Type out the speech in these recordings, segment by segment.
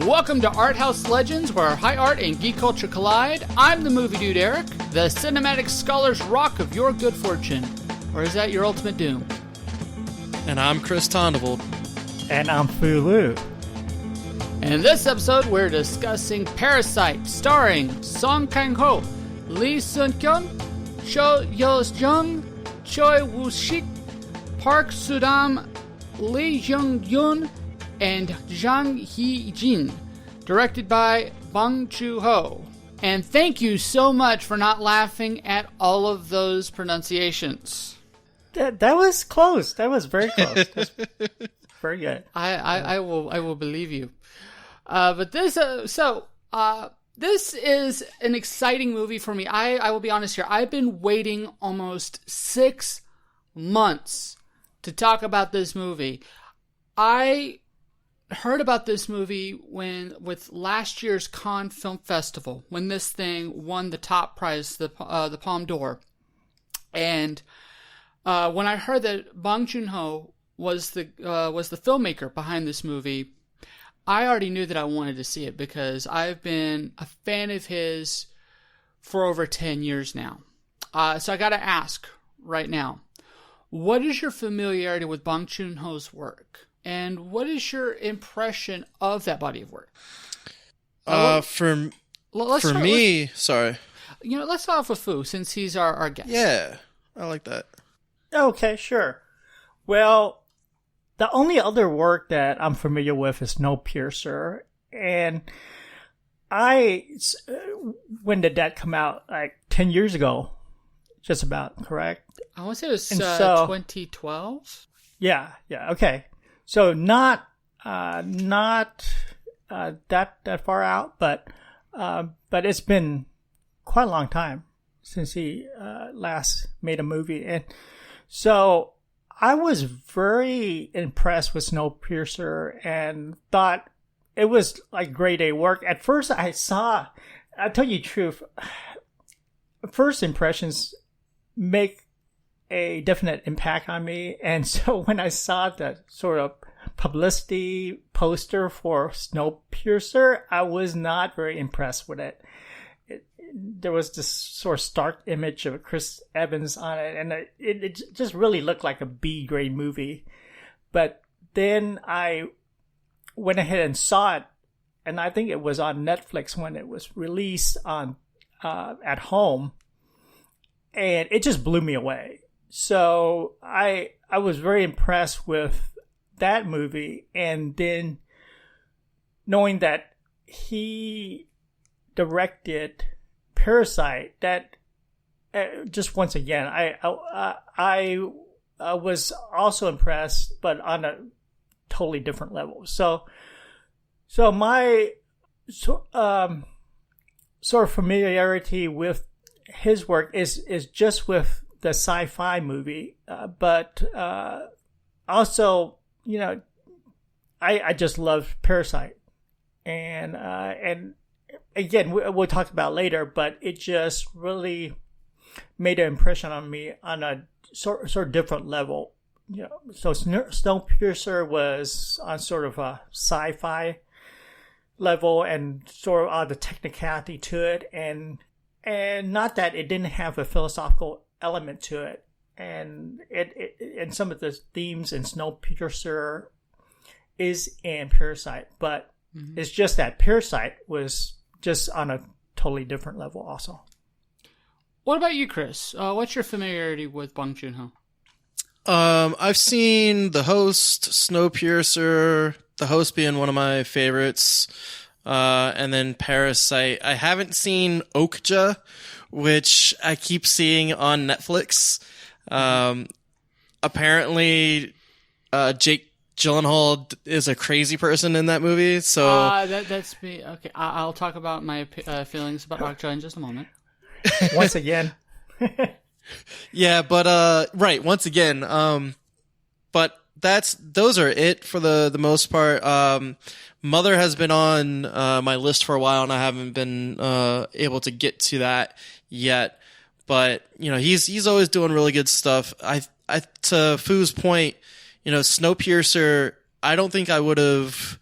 Welcome to Art House Legends, where high art and geek culture collide. I'm the MovieDude Eric, the cinematic scholar's rock of your good fortune. Or is that your ultimate doom? And I'm Chris Tondevold. And I'm Phuc Luu. And in this episode, we're discussing Parasite, starring Song Kang-ho, Lee Sun-kyun, Cho Yo-jung, Choi Woo-shik, Park Soo-dam, Lee Jung-yoon, and Jang Hee-jin, directed by Bong Joon-ho. And thank you so much for not laughing at all of those pronunciations. That was close. That was very close. That's very good. I will believe you. But this is an exciting movie for me. I will be honest here. I've been waiting almost 6 months to talk about this movie. I heard about this movie with last year's Cannes Film Festival, when this thing won the top prize, the Palme d'Or. And when I heard that Bong Joon-ho was the filmmaker behind this movie, I already knew that I wanted to see it because I've been a fan of his for over 10 years now. So I got to ask right now, what is your familiarity with Bong Joon-ho's work? And what is your impression of that body of work? For me, sorry. Let's start off with Phuc, since he's our guest. Yeah, I like that. Okay, sure. Well, the only other work that I'm familiar with is Snowpiercer. And when did that come out? Like 10 years ago, just about, correct? I want to say it was 2012. Yeah, okay. So not that far out, but it's been quite a long time since he last made a movie, and so I was very impressed with Snowpiercer and thought it was like grade A work. At first, I'll tell you the truth, first impressions make a definite impact on me. And so when I saw the sort of publicity poster for Snowpiercer, I was not very impressed with it. There was this sort of stark image of Chris Evans on it, and it just really looked like a B-grade movie. But then I went ahead and saw it, and I think it was on Netflix when it was released on at home, and it just blew me away. So I was very impressed with that movie, and then knowing that he directed Parasite, that just once again I was also impressed, but on a totally different level. So my sort of familiarity with his work is just with the sci-fi movie, but also, I just love Parasite, and again, we'll talk about later, but it just really made an impression on me on a sort of different level. So Snowpiercer was on sort of a sci-fi level and sort of the technicality to it, and not that it didn't have a philosophical element to it, and and some of the themes in Snowpiercer is in Parasite, but it's just that Parasite was just on a totally different level also. What about you, Chris? What's your familiarity with Bong Joon-ho? I've seen The Host, Snowpiercer, The Host being one of my favorites, and then Parasite. I haven't seen Okja, which I keep seeing on Netflix. Apparently, Jake Gyllenhaal is a crazy person in that movie. So that's me. Okay, I'll talk about my feelings about Okja in just a moment. Once again. Yeah, but right, once again. But those are it for the most part. Mother has been on my list for a while, and I haven't been able to get to that yet. But he's always doing really good stuff. I to Phu's point, Snowpiercer, I don't think I would have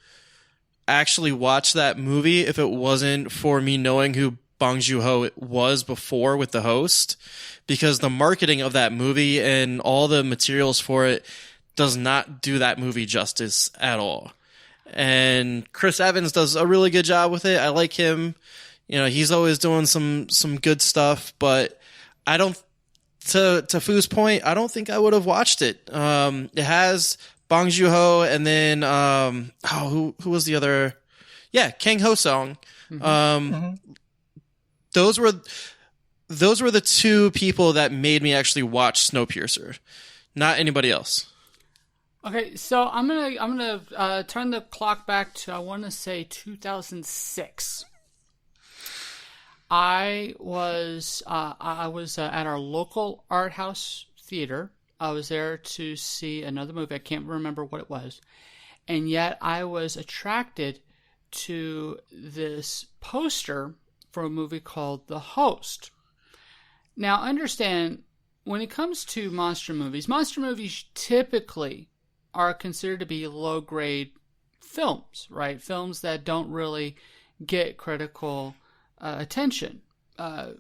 actually watch that movie if it wasn't for me knowing who Bong Joon-ho was before with The Host, because the marketing of that movie and all the materials for it does not do that movie justice at all. And Chris Evans does a really good job with it. I like him. You know, he's always doing some good stuff, but I don't, to Phu's point, I don't think I would have watched it. It has Bong Joon-ho and then, who was the other? Yeah, Kang Ho Song. Those were the two people that made me actually watch Snowpiercer, not anybody else. Okay, so I'm gonna turn the clock back to, I want to say, 2006. I was at our local art house theater. I was there to see another movie. I can't remember what it was, and yet I was attracted to this poster for a movie called The Host. Now, understand, when it comes to monster movies typically are considered to be low-grade films, right? Films that don't really get critical attention. They're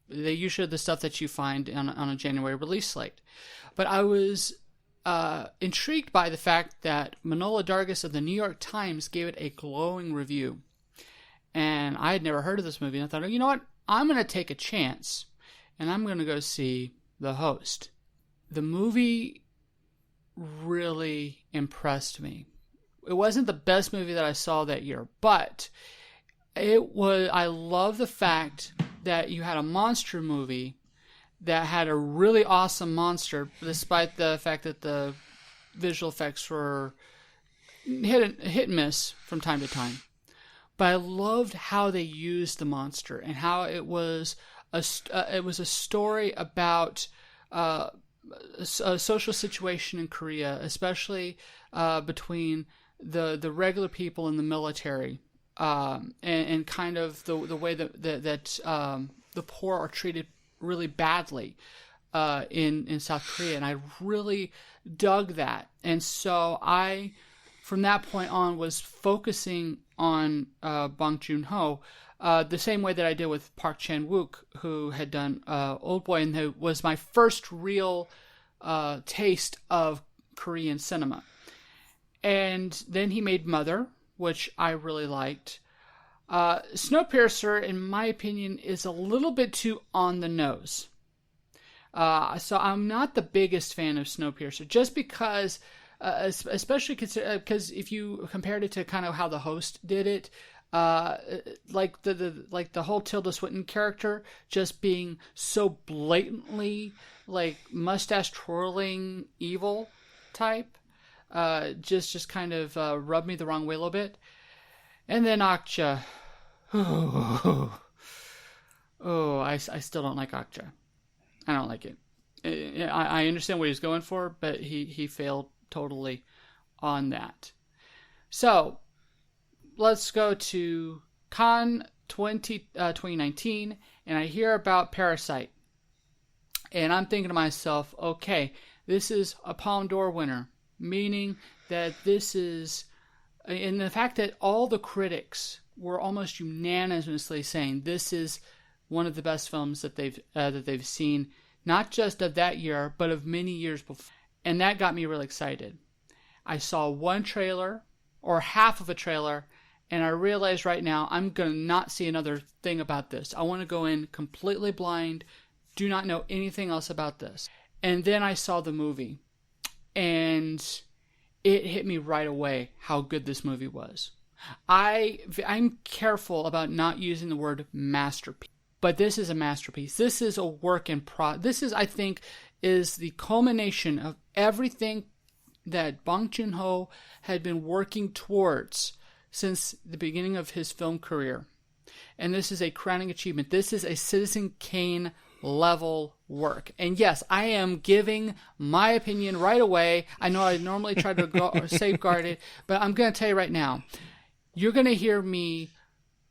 usually the stuff that you find on a January release slate. But I was intrigued by the fact that Manohla Dargis of the New York Times gave it a glowing review. And I had never heard of this movie. And I thought, you know what? I'm going to take a chance, and I'm going to go see The Host. The movie really impressed me. It wasn't the best movie that I saw that year, but I love the fact that you had a monster movie that had a really awesome monster, despite the fact that the visual effects were hit and miss from time to time. But I loved how they used the monster and how it was a story about a social situation in Korea, especially between the regular people and the military, and kind of the way that the poor are treated really badly in South Korea. And I really dug that. And so I, from that point on, was focusing on Bong Joon-ho the same way that I did with Park Chan-wook, who had done Old Boy, and who was my first real taste of Korean cinema. And then he made Mother, which I really liked. Snowpiercer, in my opinion, is a little bit too on the nose. So I'm not the biggest fan of Snowpiercer, just because, especially because if you compared it to kind of how The Host did it, like the whole Tilda Swinton character just being so blatantly like mustache twirling evil type, just kind of rubbed me the wrong way a little bit. And then Akcha, I still don't like Akcha. I don't like it. I understand what he's going for, but he failed totally on that. So let's go to Cannes 2019, and I hear about Parasite. And I'm thinking to myself, okay, this is a Palme d'Or winner, meaning that this is, and the fact that all the critics were almost unanimously saying this is one of the best films that they've seen, not just of that year, but of many years before. And that got me really excited. I saw one trailer, or half of a trailer, and I realized right now I'm going to not see another thing about this. I want to go in completely blind, do not know anything else about this. And then I saw the movie, and it hit me right away how good this movie was. I'm careful about not using the word masterpiece, but this is a masterpiece. This is a work in progress. This is, I think, is the culmination of everything that Bong Joon-ho had been working towards since the beginning of his film career. And this is a crowning achievement. This is a Citizen Kane level work. And yes, I am giving my opinion right away. I know I normally try to safeguard it, but I'm going to tell you right now, you're going to hear me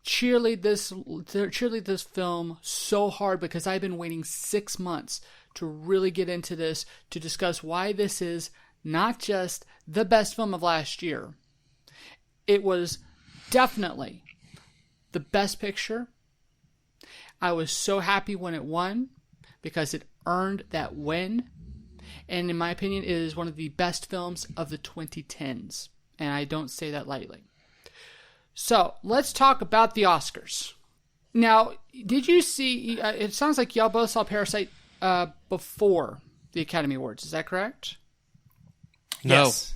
cheerlead this film so hard because I've been waiting 6 months to really get into this, to discuss why this is not just the best film of last year. it was definitely the best picture. I was so happy when it won because it earned that win. And in my opinion, it is one of the best films of the 2010s. And I don't say that lightly. So let's talk about the Oscars. Now, did you see, it sounds like y'all both saw Parasite before the Academy Awards. Is that correct? No. Yes,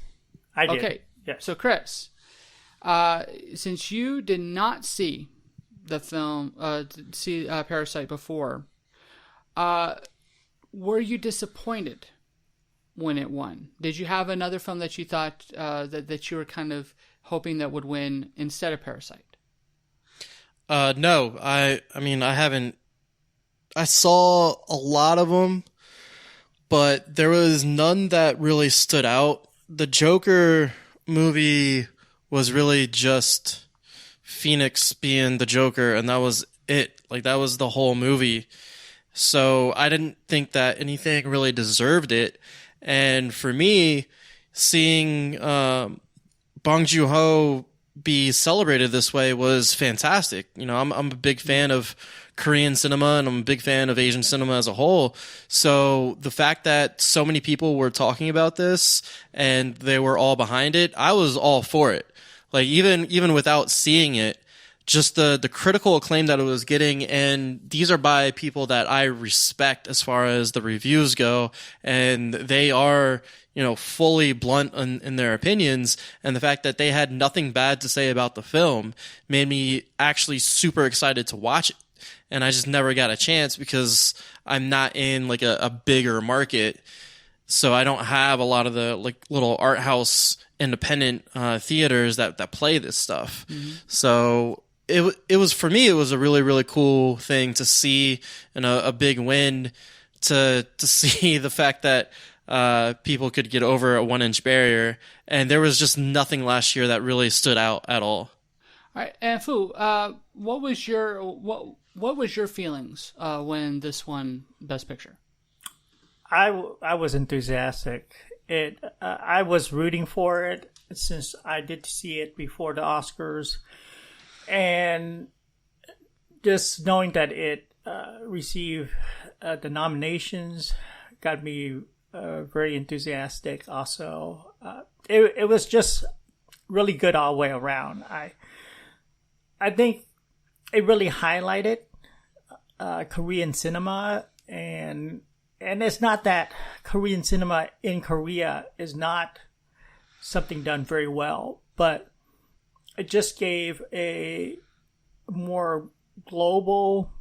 I did. Okay. Yes. So Chris, since you did not see the film, Parasite before, were you disappointed when it won? Did you have another film that you thought that you were kind of hoping that would win instead of Parasite? No, I mean, I haven't. I saw a lot of them, but there was none that really stood out. The Joker movie was really just Phoenix being the Joker, and that was it. Like, that was the whole movie. So I didn't think that anything really deserved it. And for me, seeing Bong Joon-ho be celebrated this way was fantastic. You know, I'm a big fan of Korean cinema, and I'm a big fan of Asian cinema as a whole. So the fact that so many people were talking about this and they were all behind it, I was all for it. Like, even without seeing it, just the critical acclaim that it was getting, and these are by people that I respect as far as the reviews go, and they are, you know, fully blunt in their opinions, and the fact that they had nothing bad to say about the film made me actually super excited to watch it. And I just never got a chance because I'm not in like a bigger market, so I don't have a lot of the like little art house independent theaters that play this stuff. Mm-hmm. So it was, for me, it was a really, really cool thing to see, and a big win to see the fact that people could get over a 1-inch barrier. And there was just nothing last year that really stood out at all. All right, and Phuc, what was your feelings when this won Best Picture? I was enthusiastic. I was rooting for it since I did see it before the Oscars, and just knowing that it received the nominations got me very enthusiastic. Also, it was just really good all the way around. I think it really highlighted Korean cinema, and it's not that Korean cinema in Korea is not something done very well, but it just gave a more global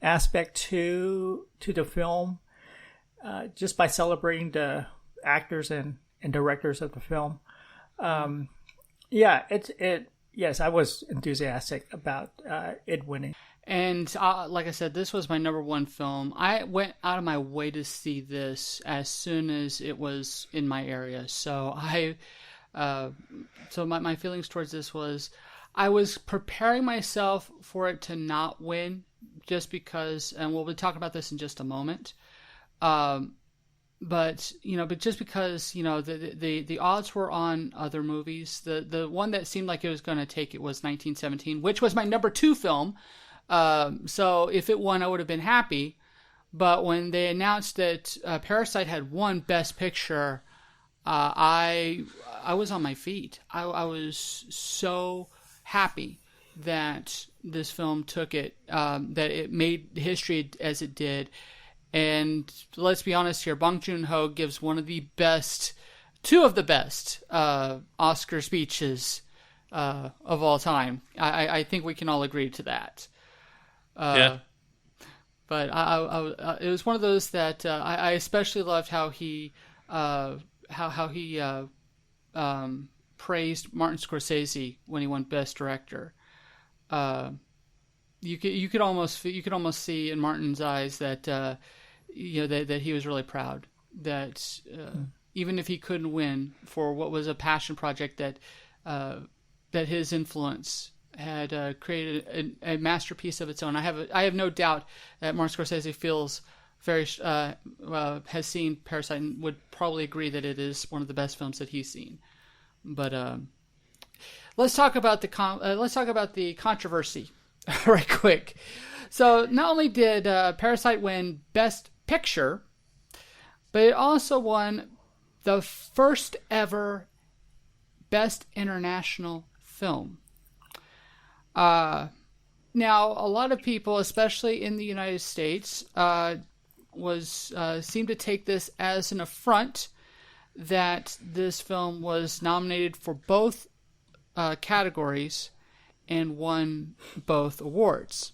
aspect to the film, just by celebrating the actors and directors of the film. Yes, I was enthusiastic about it winning. And like I said, this was my number one film. I went out of my way to see this as soon as it was in my area. So my feelings towards this was, I was preparing myself for it to not win, just because, and we'll be talking about this in just a moment. But just because, the odds were on other movies. The one that seemed like it was going to take it was 1917, which was my number 2 film. So if it won, I would have been happy. But when they announced that Parasite had won Best Picture, I was on my feet. I was so happy that this film took it, that it made history as it did. And let's be honest here, Bong Joon-ho gives two of the best Oscar speeches of all time. I think we can all agree to that. Yeah. But it was one of those that I especially loved how he praised Martin Scorsese when he won Best Director. You could almost see in Martin's eyes that that he was really proud that even if he couldn't win for what was a passion project, that his influence had created a masterpiece of its own. I have no doubt that Martin Scorsese feels has seen Parasite and would probably agree that it is one of the best films that he's seen. But let's talk about the controversy right quick. So not only did Parasite win Best Picture, but it also won the first ever Best International Film. Now, a lot of people, especially in the United States, seemed to take this as an affront that this film was nominated for both categories and won both awards.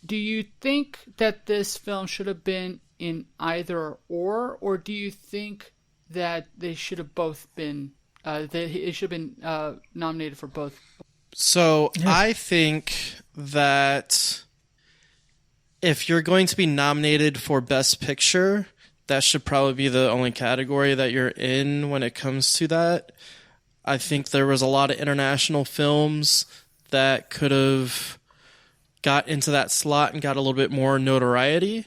Do you think that this film should have been in either or do you think that they should have both been that it should have been nominated for both? So I think that if you're going to be nominated for Best Picture, that should probably be the only category that you're in when it comes to that. I think there was a lot of international films that could have got into that slot and got a little bit more notoriety.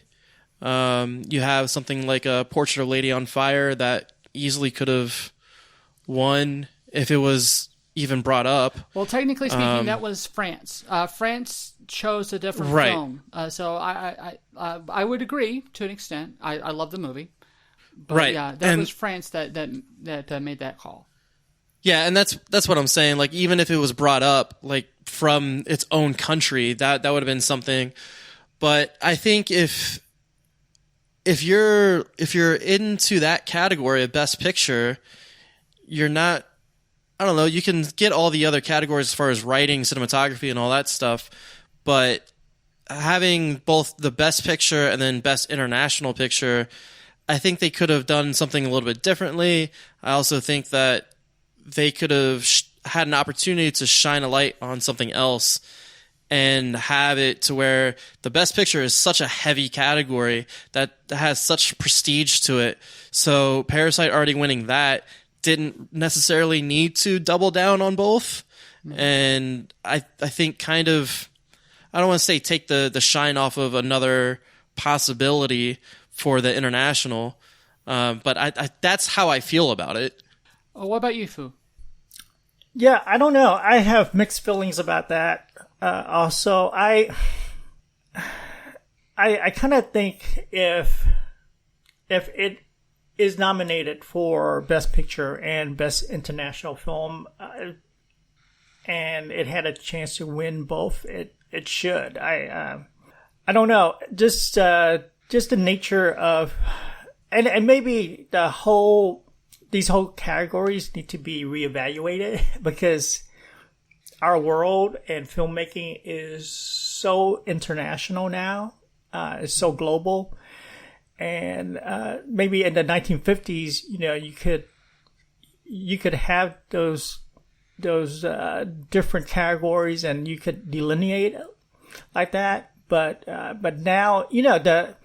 You have something like a Portrait of a Lady on Fire that easily could have won if it was even brought up. Well, technically speaking, that was France. France chose a different film, so I would agree to an extent. I love the movie, but yeah, that was France that made that call. Yeah, and that's what I'm saying. Like, even if it was brought up, like, from its own country, that would have been something. But I think if you're into that category of Best Picture, you're not. I don't know. You can get all the other categories as far as writing, cinematography, and all that stuff, but having both the Best Picture and then Best International Picture, I think they could have done something a little bit differently. I also think that they could have had an opportunity to shine a light on something else and have it to where the Best Picture is such a heavy category that has such prestige to it. So Parasite already winning that didn't necessarily need to double down on both. And I think kind of, I don't want to say take the shine off of another possibility for the international, but I that's how I feel about it. What about you, Phuc? Yeah, I don't know. I have mixed feelings about that. Also, I kind of think if it is nominated for Best Picture and Best International Film, and it had a chance to win both, it should. I don't know. Just the nature of, and maybe these whole categories need to be reevaluated because our world and filmmaking is so international now. It's so global. And maybe in the 1950s, you could have those different categories and you could delineate like that. But now, the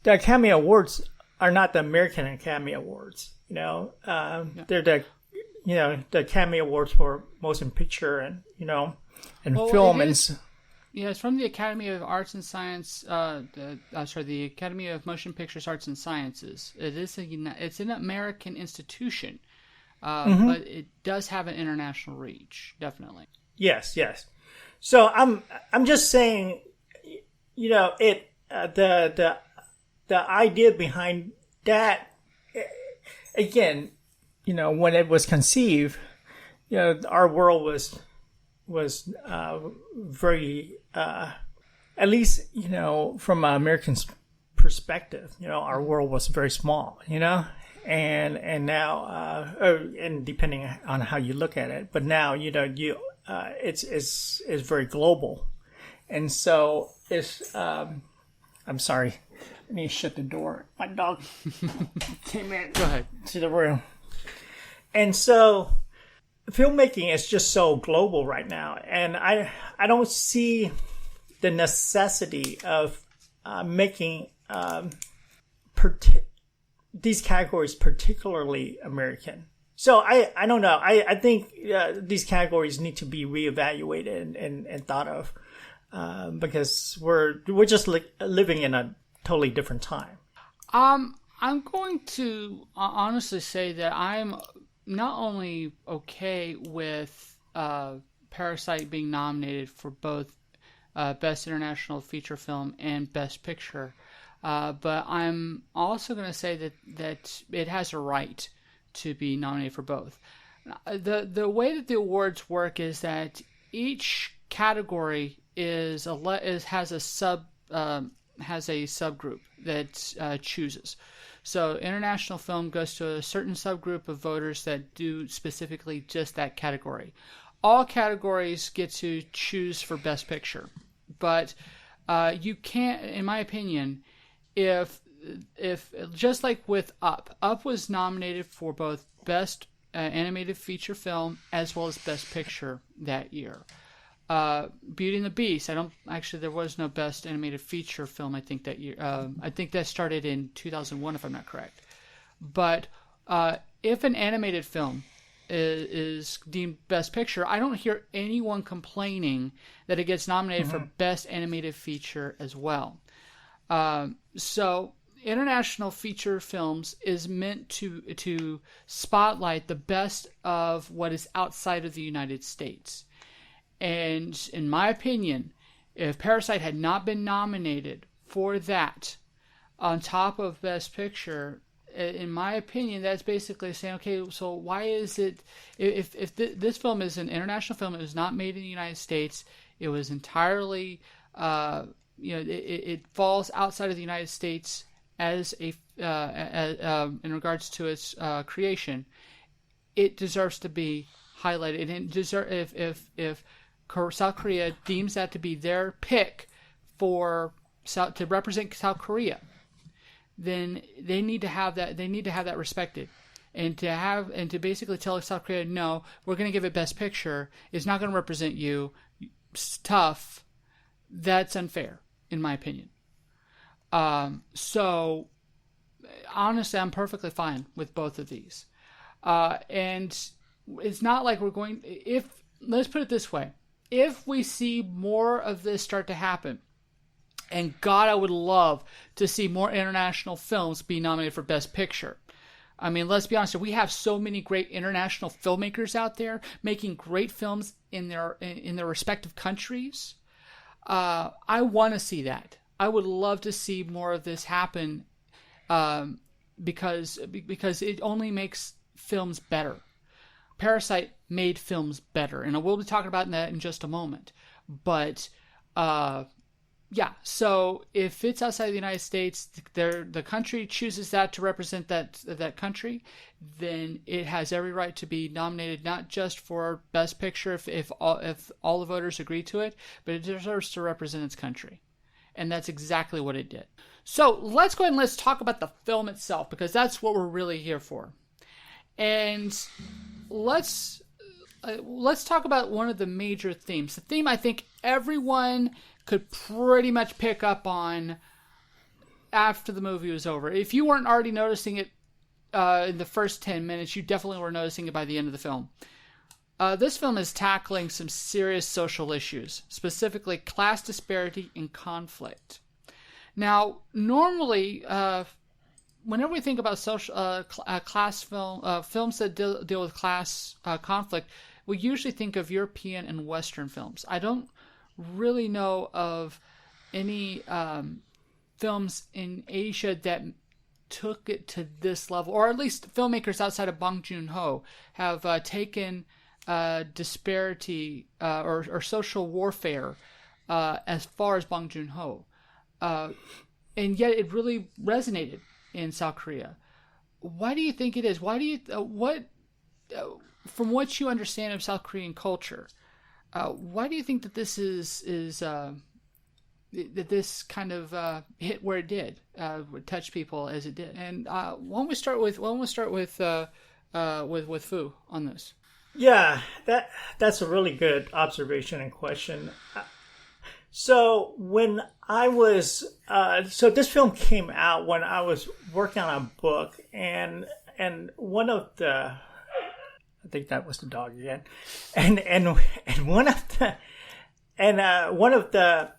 Academy Awards are not the American Academy Awards. They're the Academy Awards for Motion Picture and film and. Yeah, it's from the Academy of Arts and Science. The Academy of Motion Pictures Arts and Sciences. It's an American institution, but it does have an international reach, definitely. Yes. So I'm just saying, the idea behind that, again, when it was conceived, our world was very, at least, from an American perspective, our world was very small, and now, and depending on how you look at it, but now, it's very global. And so it's, I'm sorry, let me shut the door. My dog came in. Go ahead. To the room. And so filmmaking is just so global right now. And I don't see the necessity of making these categories particularly American. So I don't know. I think these categories need to be reevaluated and thought of because we're just living in a totally different time. I'm going to honestly say that I'm not only okay with Parasite being nominated for both Best International Feature Film and Best Picture. But I'm also going to say that it has a right to be nominated for both. The way that the awards work is that each category has a subgroup that chooses. So international film goes to a certain subgroup of voters that do specifically just that category. All categories get to choose for Best Picture, but you can't, in my opinion, if just like with Up was nominated for both Best Animated Feature Film as well as Best Picture that year. Beauty and the Beast, there was no Best Animated Feature Film, I think, that year. I think that started in 2001, if I'm not correct. But if an animated film is deemed Best Picture, I don't hear anyone complaining that it gets nominated for Best Animated Feature as well. So international feature films is meant to spotlight the best of what is outside of the United States. And in my opinion, if Parasite had not been nominated for that on top of Best Picture, in my opinion, that's basically saying, okay, so why is it, if this film is an international film, it was not made in the United States, it was entirely, it falls outside of the United States as in regards to its creation, it deserves to be highlighted. And if South Korea deems that to be their pick to represent South Korea, then they need to have that. They need to have that respected, and to basically tell South Korea, no, we're going to give it Best Picture. It's not going to represent you. It's tough. That's unfair, in my opinion. So honestly, I'm perfectly fine with both of these, and it's not like we're going. Let's put it this way. If we see more of this start to happen, and God, I would love to see more international films be nominated for Best Picture. I mean, let's be honest, we have so many great international filmmakers out there making great films in their respective countries. I want to see that. I would love to see more of this happen because it only makes films better. Parasite made films better, and we'll be talking about that in just a moment. But yeah, so if it's outside the United States, the country chooses that to represent that country, then it has every right to be nominated, not just for Best Picture if all the voters agree to it, but it deserves to represent its country. And that's exactly what it did. So let's go ahead and let's talk about the film itself, because that's what we're really here for. And let's talk about one of the major themes. The theme I think everyone could pretty much pick up on after the movie was over. If you weren't already noticing it in the first 10 minutes, you definitely were noticing it by the end of the film. This film is tackling some serious social issues, specifically class disparity and conflict. Now, normally, whenever we think about social class films that deal with class conflict, we usually think of European and Western films. I don't really know of any films in Asia that took it to this level, or at least filmmakers outside of Bong Joon-ho have taken disparity or social warfare as far as Bong Joon-ho, and yet it really resonated in South Korea. Why do you think it is? Why do you from what you understand of South Korean culture, why do you think that this that this kind of hit where it did, would touch people as it did? And why don't we start with Phuc on this? Yeah, that's a really good observation and question. So when I was so this film came out when I was working on a book, and one of the, I think that was the dog again, and one of the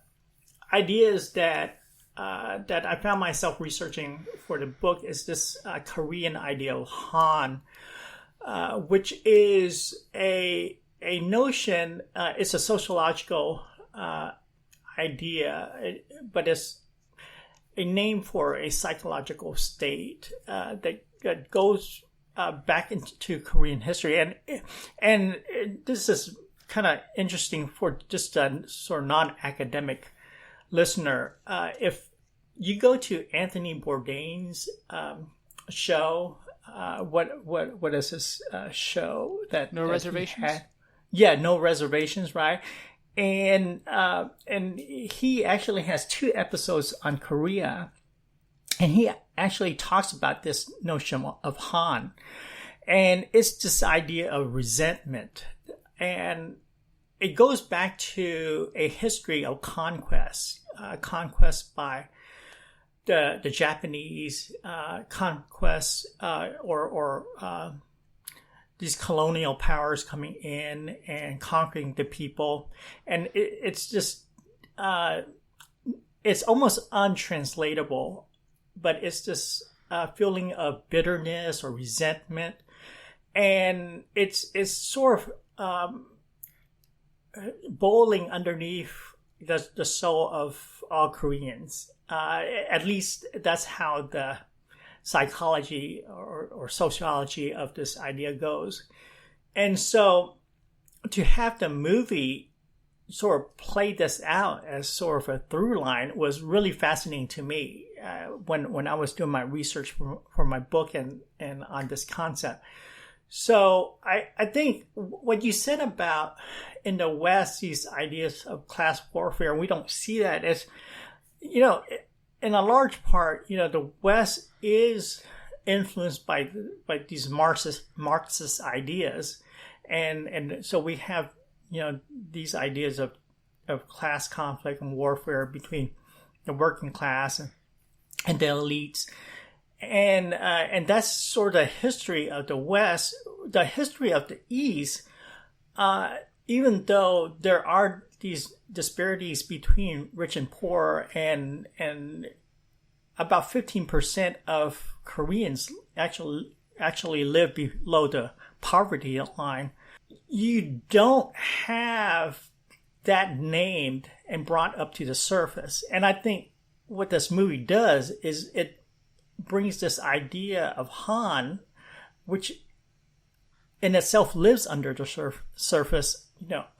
ideas that I found myself researching for the book is this Korean idea of Han, which is a a notion. It's a sociological idea, but it's a name for a psychological state that goes back into Korean history, and this is kind of interesting for just a sort of non-academic listener. If you go to Anthony Bourdain's show, what is this show that No Reservations? Yeah, No Reservations, right? And he actually has 2 episodes on Korea, and he actually talks about this notion of Han, and it's this idea of resentment, and it goes back to a history of conquest by the Japanese, conquest or these colonial powers coming in and conquering the people, and it's just it's almost untranslatable, but it's this feeling of bitterness or resentment, and it's sort of boiling underneath the soul of all Koreans. At least that's how the psychology or sociology of this idea goes. And so to have the movie sort of play this out as sort of a through line was really fascinating to me when I was doing my research for my book and on this concept. So I think what you said about in the West, these ideas of class warfare, we don't see that as, in a large part, the West is influenced by these Marxist ideas. And so we have, these ideas of class conflict and warfare between the working class and the elites. And that's sort of the history of the West. The history of the East, even though there are these disparities between rich and poor, and about 15% of Koreans actually live below the poverty line, you don't have that named and brought up to the surface. And I think what this movie does is it brings this idea of Han, which in itself lives under the surface,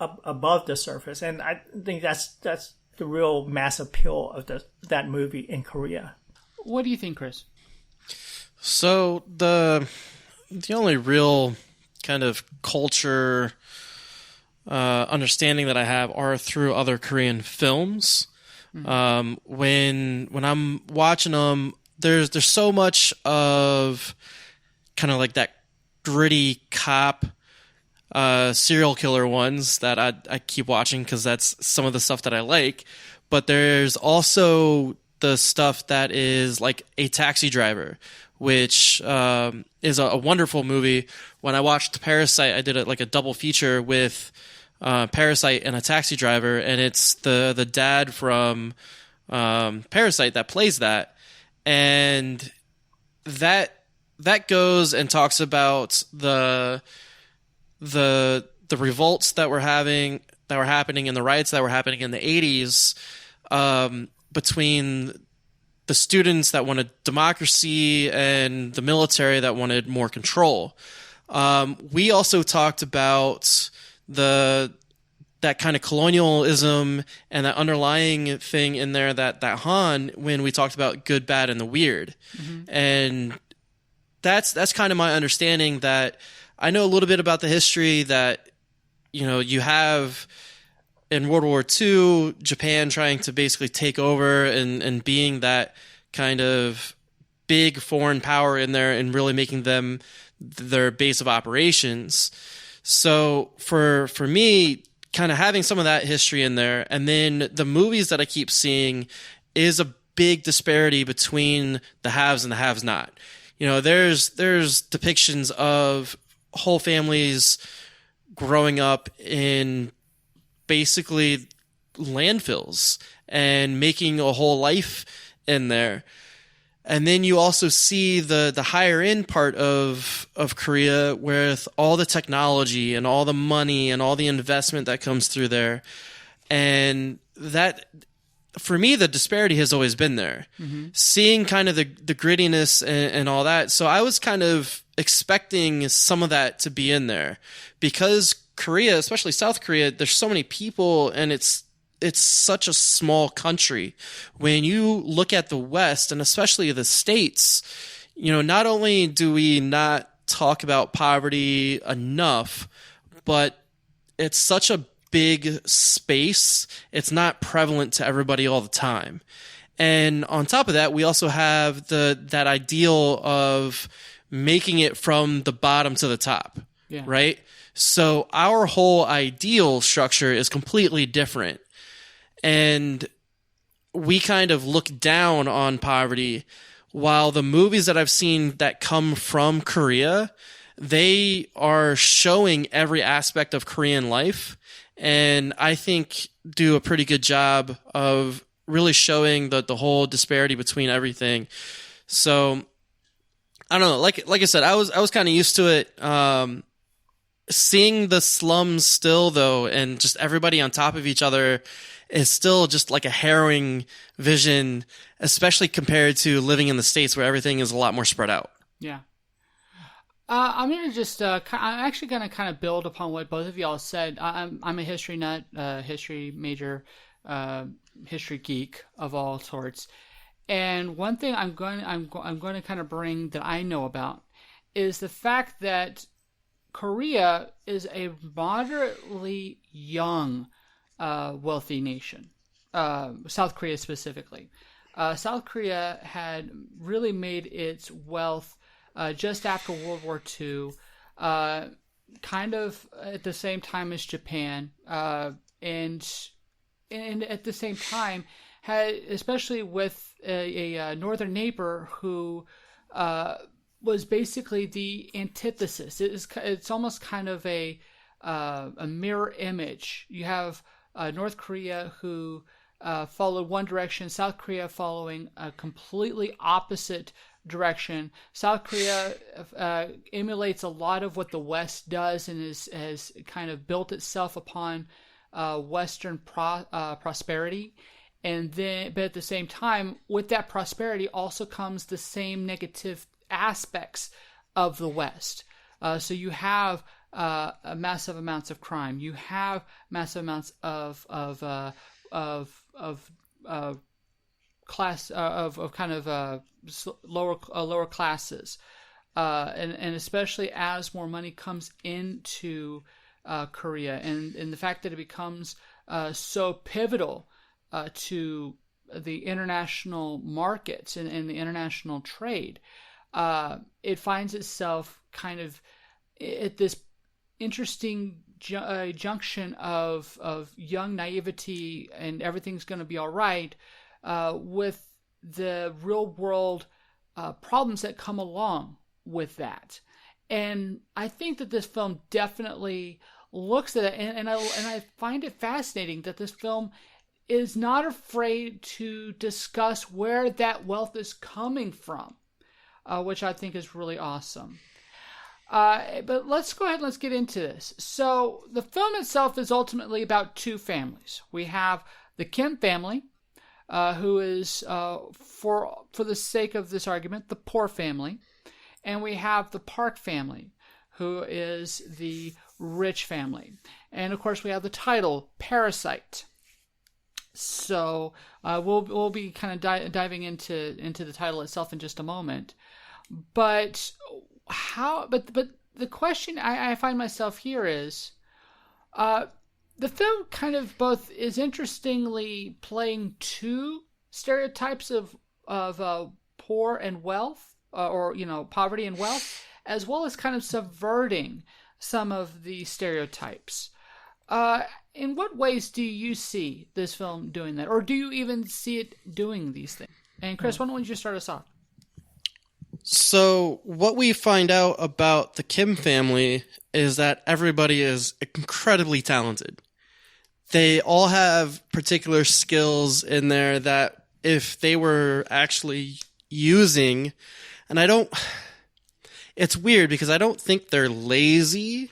above the surface. And I think that's the real mass appeal of that movie in Korea. What do you think, Chris? So the only real kind of culture understanding that I have are through other Korean films. Mm-hmm. When I'm watching them, there's so much of kind of like that gritty cop serial killer ones that I keep watching because that's some of the stuff that I like. But there's also the stuff that is like A Taxi Driver, which is a wonderful movie. When I watched Parasite, I did a double feature with Parasite and A Taxi Driver, and it's the dad from Parasite that plays that. And that goes and talks about the revolts that were happening and the riots that were happening in the 80s between the students that wanted democracy and the military that wanted more control. We also talked about that kind of colonialism and that underlying thing in there that Han, when we talked about good, bad, and the weird. Mm-hmm. And that's kind of my understanding. That I know a little bit about the history that, you have in World War II, Japan trying to basically take over and being that kind of big foreign power in there and really making them their base of operations. So for me, kind of having some of that history in there, and then the movies that I keep seeing is a big disparity between the haves and the haves not. There's depictions of whole families growing up in basically landfills and making a whole life in there. And then you also see the higher end part of Korea with all the technology and all the money and all the investment that comes through there. And that, for me, the disparity has always been there. Seeing kind of the grittiness and all that. So I was kind of expecting some of that to be in there, because Korea, especially South Korea, there's so many people and it's such a small country. When you look at the West and especially the States, you know, not only do we not talk about poverty enough, but it's such a big space. It's not prevalent to everybody all the time. And on top of that, we also have that ideal of making it from the bottom to the top, right? So our whole ideal structure is completely different. And we kind of look down on poverty, while the movies that I've seen that come from Korea, they are showing every aspect of Korean life. And I think do a pretty good job of really showing the whole disparity between everything. So I don't know. Like I said, I was kind of used to it. Seeing the slums still, though, and just everybody on top of each other is still just like a harrowing vision, especially compared to living in the States where everything is a lot more spread out. Yeah. I'm going to just, I'm actually going to kind of build upon what both of y'all said. I'm a history nut, history major, history geek of all sorts. And one thing I'm going to kind of bring that I know about is the fact that Korea is a moderately young, wealthy nation. South Korea specifically. South Korea had really made its wealth just after World War II, kind of at the same time as Japan, and at the same time had, especially with a northern neighbor who was basically the antithesis. It's almost kind of a mirror image. You have North Korea who followed one direction, South Korea following a completely opposite direction. South Korea emulates a lot of what the West does and has kind of built itself upon Western prosperity. And then, but at the same time, with that prosperity also comes the same negative aspects of the West. So you have massive amounts of crime. You have massive amounts of class of kind of lower classes, and especially as more money comes into Korea, and the fact that it becomes so pivotal to the international markets and the international trade, it finds itself kind of at this interesting junction of young naivety and everything's going to be all right, with the real world problems that come along with that. And I think that this film definitely looks at it, and I find it fascinating that this film is not afraid to discuss where that wealth is coming from, which I think is really awesome. But let's go ahead and let's get into this. So the film itself is ultimately about two families. We have the Kim family, who is, for the sake of this argument, the poor family. And we have the Park family, who is the rich family. And of course we have the title, Parasite. So we'll be kind of diving into the title itself in just a moment. But but the question I find myself here is, the film kind of both is interestingly playing two stereotypes of poor and wealth, or poverty and wealth, as well as kind of subverting some of the stereotypes. In what ways do you see this film doing that, or do you even see it doing these things? And Chris, why don't you start us off? So what we find out about the Kim family is that everybody is incredibly talented. They all have particular skills in there that if they were actually using, and it's weird because I don't think they're lazy.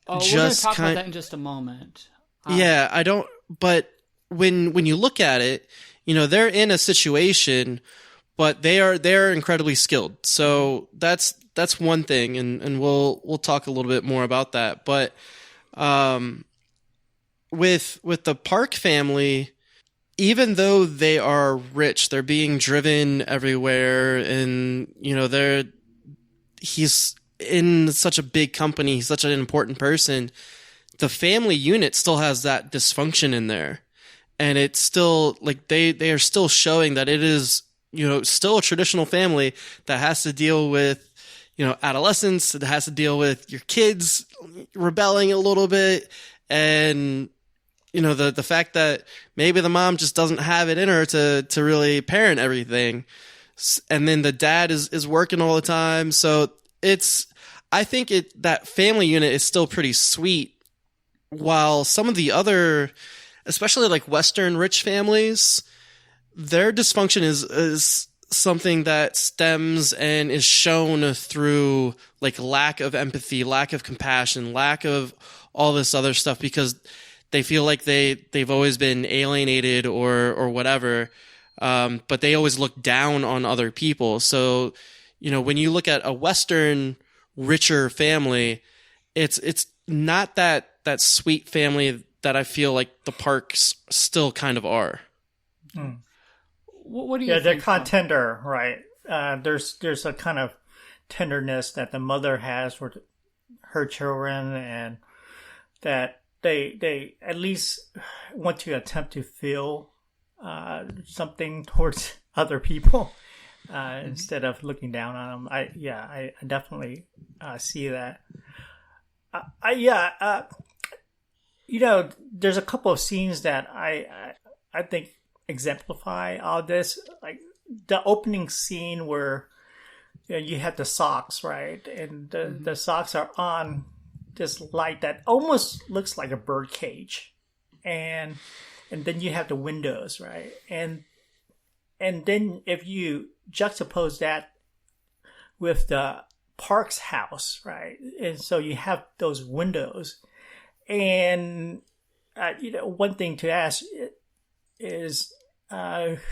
Oh, we're going to talk about that in just a moment. Yeah, I don't, but when you look at it, they're in a situation, but they're incredibly skilled. So that's one thing, and we'll talk a little bit more about that. But with the Park family, even though they are rich, they're being driven everywhere, and he's in such a big company, he's such an important person. The family unit still has that dysfunction in there, and it's still like they are still showing that it is still a traditional family that has to deal with adolescence, that has to deal with your kids rebelling a little bit, and the fact that maybe the mom just doesn't have it in her to really parent everything, and then the dad is working all the time. So I think that family unit is still pretty sweet, while some of the other, especially like Western rich families, their dysfunction is something that stems and is shown through like lack of empathy, lack of compassion, lack of all this other stuff, because they feel like they've always been alienated or whatever, but they always look down on other people. So, when you look at a Western richer family, it's not that sweet family that I feel like the Parks still kind of are. What do you think? They're kind of tender, right? There's a kind of tenderness that the mother has for her children, and that they at least want to attempt to feel something towards other people instead of looking down on them. I definitely see that. There's a couple of scenes that I think exemplify all this. Like the opening scene where you have the socks, right? And the socks are on this light that almost looks like a bird cage. And then you have the windows, right? And then if you juxtapose that with the Park's house, right? And so you have those windows. And, one thing to ask is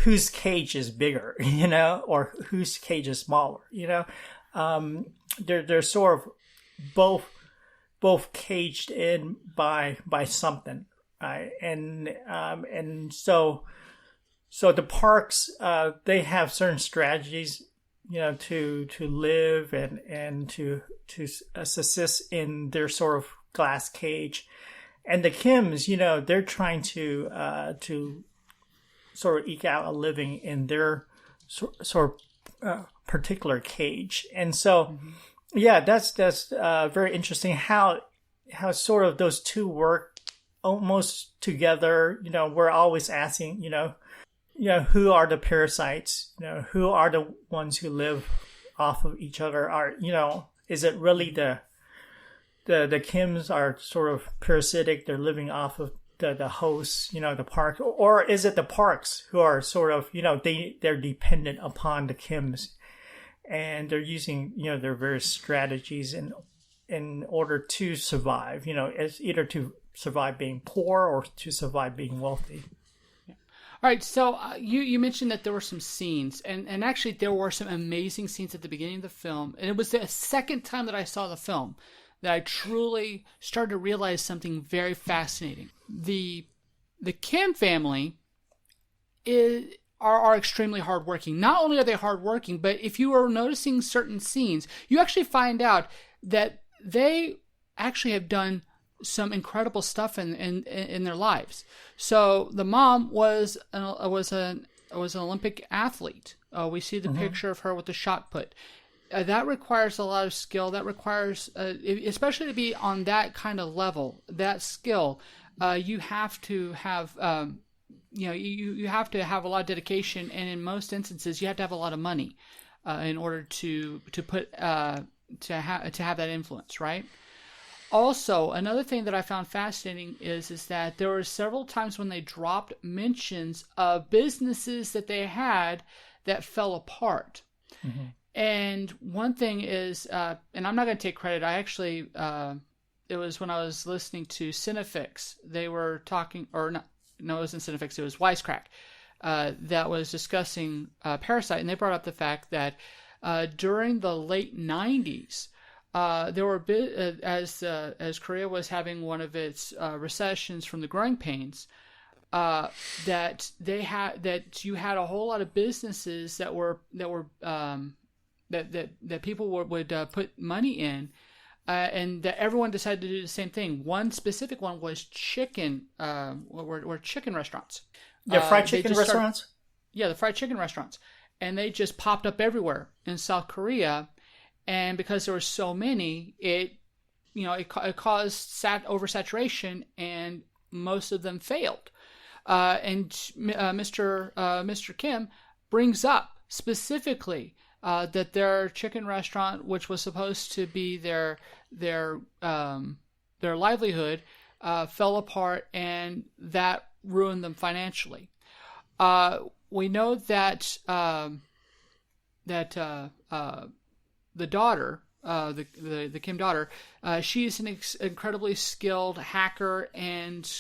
whose cage is bigger, or whose cage is smaller, They're sort of both caged in by something, right? And so the Parks, they have certain strategies, to live and to subsist in their sort of glass cage. And the Kims, they're trying to sort of eke out a living in their sort of particular cage. And so, that's very interesting how sort of those two work almost together. We're always asking, who are the parasites? Who are the ones who live off of each other? Is it really the Kims are sort of parasitic? They're living off of the hosts, the Park, or is it the Parks who are sort of, they're dependent upon the Kims, and they're using, their various strategies in order to survive, it's either to survive being poor or to survive being wealthy. All right, so you mentioned that there were some scenes, and actually there were some amazing scenes at the beginning of the film, and it was the second time that I saw the film that I truly started to realize something very fascinating. The Kim family are extremely hardworking. Not only are they hardworking, but if you are noticing certain scenes, you actually find out that they actually have done some incredible stuff in their lives. So the mom was an Olympic athlete. We see the picture of her with the shot put. That requires a lot of skill. That requires, especially to be on that kind of level, that skill. You have to have, you have to have a lot of dedication, and in most instances, you have to have a lot of money in order to have that influence, right? Also, another thing that I found fascinating is that there were several times when they dropped mentions of businesses that they had that fell apart. Mm-hmm. And one thing is, and I'm not going to take credit. I actually, it was when I was listening to Cinefix. They were talking, or not, no, it wasn't Cinefix. It was Wisecrack that was discussing Parasite, and they brought up the fact that during the late '90s, there were as Korea was having one of its recessions from the growing pains. That you had a whole lot of businesses that people would put money in, and that everyone decided to do the same thing. One specific one was chicken, were chicken restaurants. Yeah, fried chicken restaurants. The fried chicken restaurants, and they just popped up everywhere in South Korea, and because there were so many, it caused oversaturation, and most of them failed. And Mr. Kim brings up specifically that their chicken restaurant, which was supposed to be their livelihood, fell apart, and that ruined them financially. We know that the daughter, the Kim daughter, she's an incredibly skilled hacker and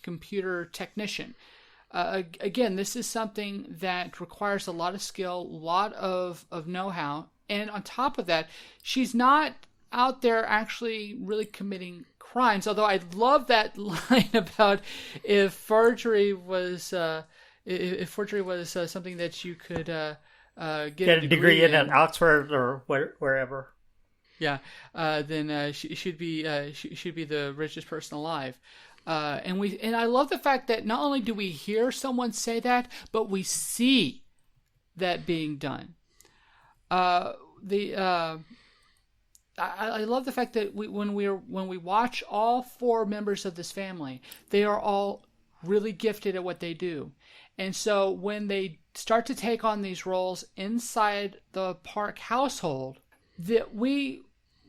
computer technician. Again, this is something that requires a lot of skill, a lot of know-how, and on top of that, she's not out there actually really committing crimes. Although I love that line about if forgery was something that you could get a degree in at Oxford or wherever. Yeah, then she should be the richest person alive, and I love the fact that not only do we hear someone say that, but we see that being done. I love the fact that when we watch all four members of this family, they are all really gifted at what they do, and so when they start to take on these roles inside the Park household, that we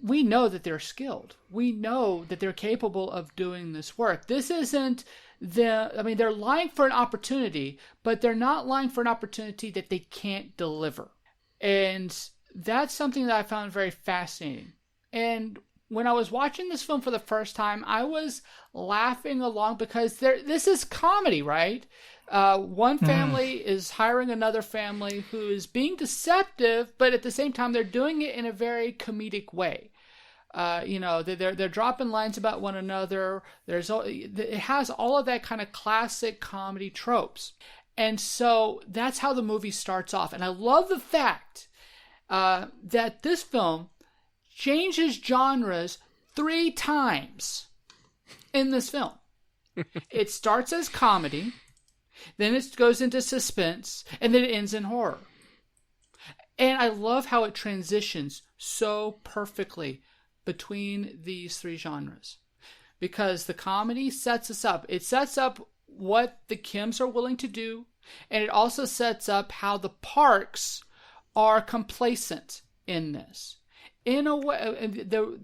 know that they're skilled. We know that they're capable of doing this work. This isn't they're lying for an opportunity, but they're not lying for an opportunity that they can't deliver. And that's something that I found very fascinating. And when I was watching this film for the first time, I was laughing along because this is comedy, right? One family is hiring another family who is being deceptive, but at the same time, they're doing it in a very comedic way. They're dropping lines about one another. It has all of that kind of classic comedy tropes. And so that's how the movie starts off. And I love the fact that this film changes genres 3 times in this film. It starts as comedy, then it goes into suspense, and then it ends in horror. And I love how it transitions so perfectly between these 3 genres. Because the comedy sets us up. It sets up what the Kims are willing to do, and it also sets up how the Parks are complacent in this. In a way,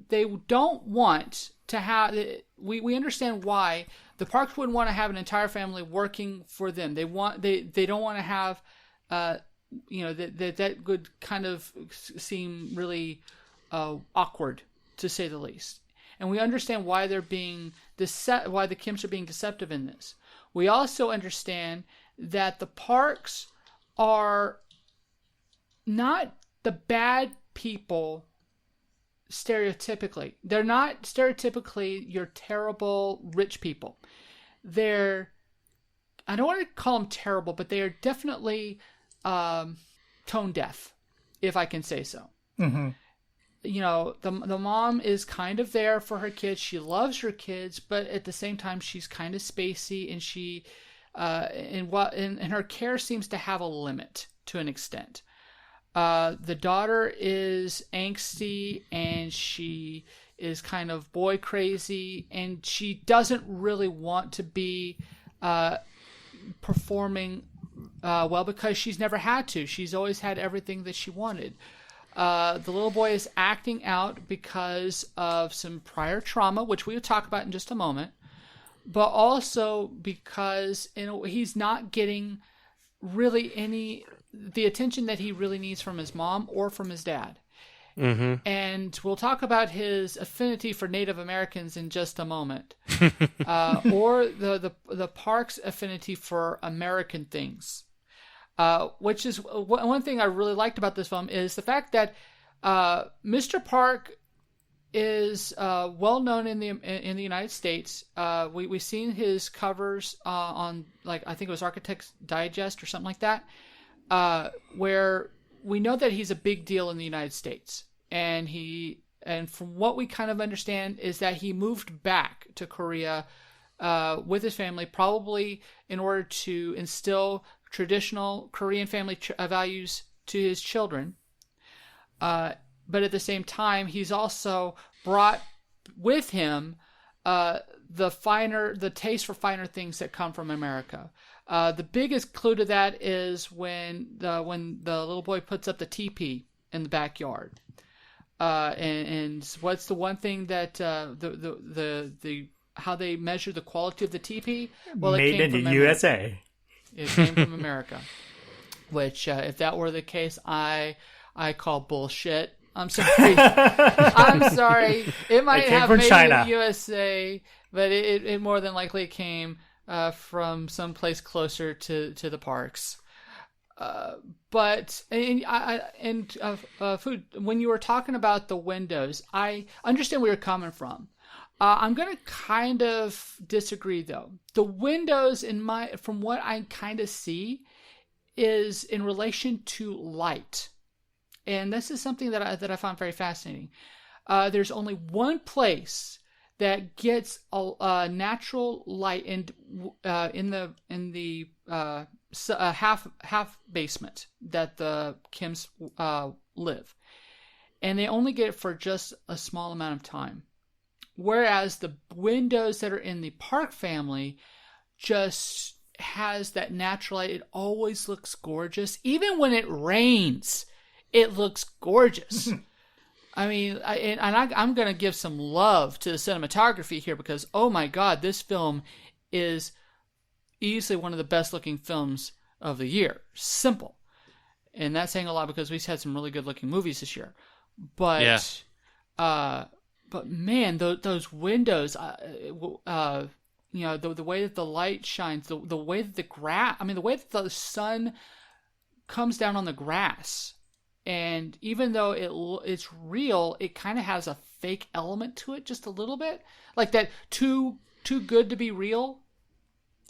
they don't want to have. We understand why the Parks wouldn't want to have an entire family working for them. They don't want to have, that would kind of seem really awkward, to say the least. And we understand why they're being why the Kims are being deceptive in this. We also understand that the Parks are not the bad people. Stereotypically, they're not stereotypically your terrible rich people. I don't want to call them terrible, but they are definitely tone deaf, if I can say so. Mm-hmm. The mom is kind of there for her kids. She loves her kids, but at the same time, she's kind of spacey, and she and her care seems to have a limit to an extent. The daughter is angsty, and she is kind of boy crazy, and she doesn't really want to be performing well because she's never had to. She's always had everything that she wanted. The little boy is acting out because of some prior trauma, which we will talk about in just a moment, but also because he's not getting really any the attention that he really needs from his mom or from his dad. Mm-hmm. And we'll talk about his affinity for Native Americans in just a moment, or the Park's affinity for American things, which is one thing I really liked about this film is the fact that Mr. Park is well known in the United States. We've seen his covers on, like, I think it was Architect's Digest or something like that, where we know that he's a big deal in the United States, and from what we kind of understand is that he moved back to Korea with his family, probably in order to instill traditional Korean family values to his children. But at the same time, he's also brought with him the taste for finer things that come from America. The biggest clue to that is when the little boy puts up the teepee in the backyard, and what's the one thing that the how they measure the quality of the teepee? Well, made in the USA. It came from America, which if that were the case, I call bullshit. I'm sorry. I'm sorry. It might have from made China. in the USA, but it more than likely came from someplace closer to the parks. But food. When you were talking about the windows, I understand where you're coming from. I'm gonna kind of disagree though. The windows from what I kind of see is in relation to light. And this is something that I found very fascinating. There's only one place that gets a natural light in the half basement that the Kims live, and they only get it for just a small amount of time. Whereas the windows that are in the Park family just has that natural light. It always looks gorgeous, even when it rains. It looks gorgeous. I mean, I'm going to give some love to the cinematography here because, oh my God, this film is easily one of the best looking films of the year. Simple. And that's saying a lot because we've had some really good looking movies this year. But, yeah. But man, those windows, the way that the light shines, the way that the grass, the way that the sun comes down on the grass. And even though it's real, it kind of has a fake element to it, just a little bit, like that too good to be real,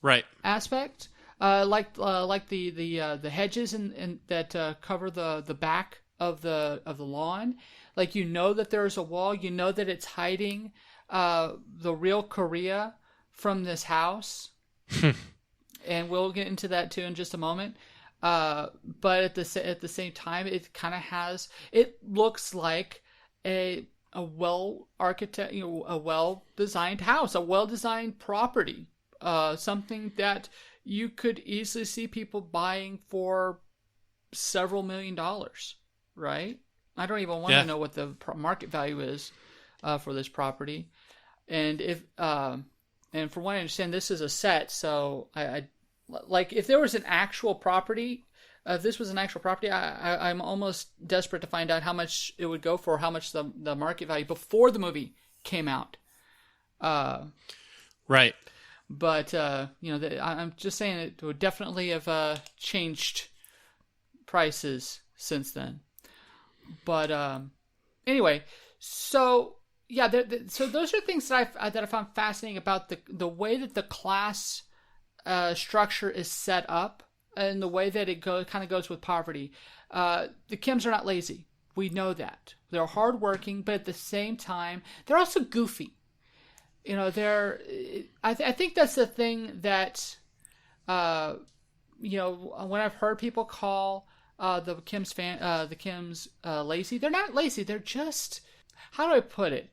right? Aspect, like the hedges and that cover the back of the lawn, like that there's a wall, that it's hiding the real Korea from this house, and we'll get into that too in just a moment. But at the same time, it kind of has. It looks like a well a well designed house, a well designed property, something that you could easily see people buying for several $1 million, right? I don't even want to know what the market value is for this property, and and from what I understand, this is a set, so I like if there was an actual property, if this was an actual property, I'm almost desperate to find out how much it would go for, how much the market value before the movie came out. Right. But I'm just saying it would definitely have changed prices since then. But anyway, so yeah, so those are things that I found fascinating about the way that the class structure is set up and the way that it kind of goes with poverty. The Kims are not lazy. We know that. They're hardworking, but at the same time, they're also goofy. I think that's the thing that, when I've heard people call the Kims lazy, they're not lazy. They're just, how do I put it?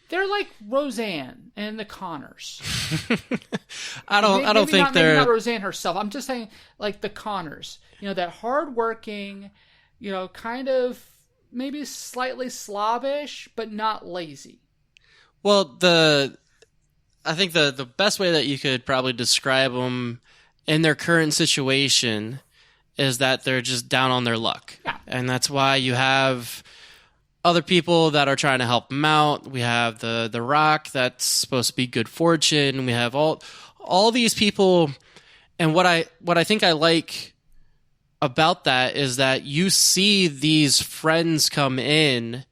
They're like Roseanne and the Connors. I don't think they're maybe not Roseanne herself. I'm just saying like the Connors. That hardworking, kind of maybe slightly slobbish, but not lazy. Well, I think the best way that you could probably describe them in their current situation is that they're just down on their luck. Yeah. And that's why you have other people that are trying to help them out. We have the Rock that's supposed to be good fortune. We have all these people. And what I think I like about that is that you see these friends come in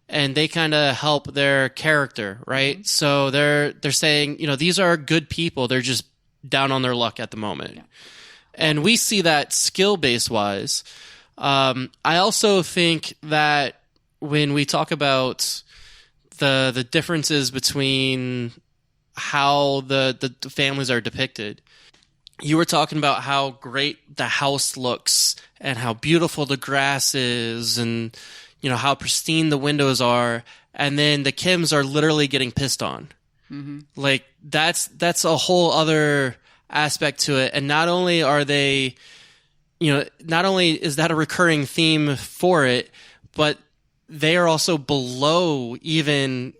and they kind of help their character, right? Mm-hmm. So they're saying, these are good people. They're just down on their luck at the moment. Yeah. And we see that skill-based wise. I also think that when we talk about the differences between how the families are depicted, you were talking about how great the house looks and how beautiful the grass is and, how pristine the windows are. And then the Kims are literally getting pissed on. Mm-hmm. Like that's a whole other aspect to it. And not only are they, not only is that a recurring theme for it, but they are also below even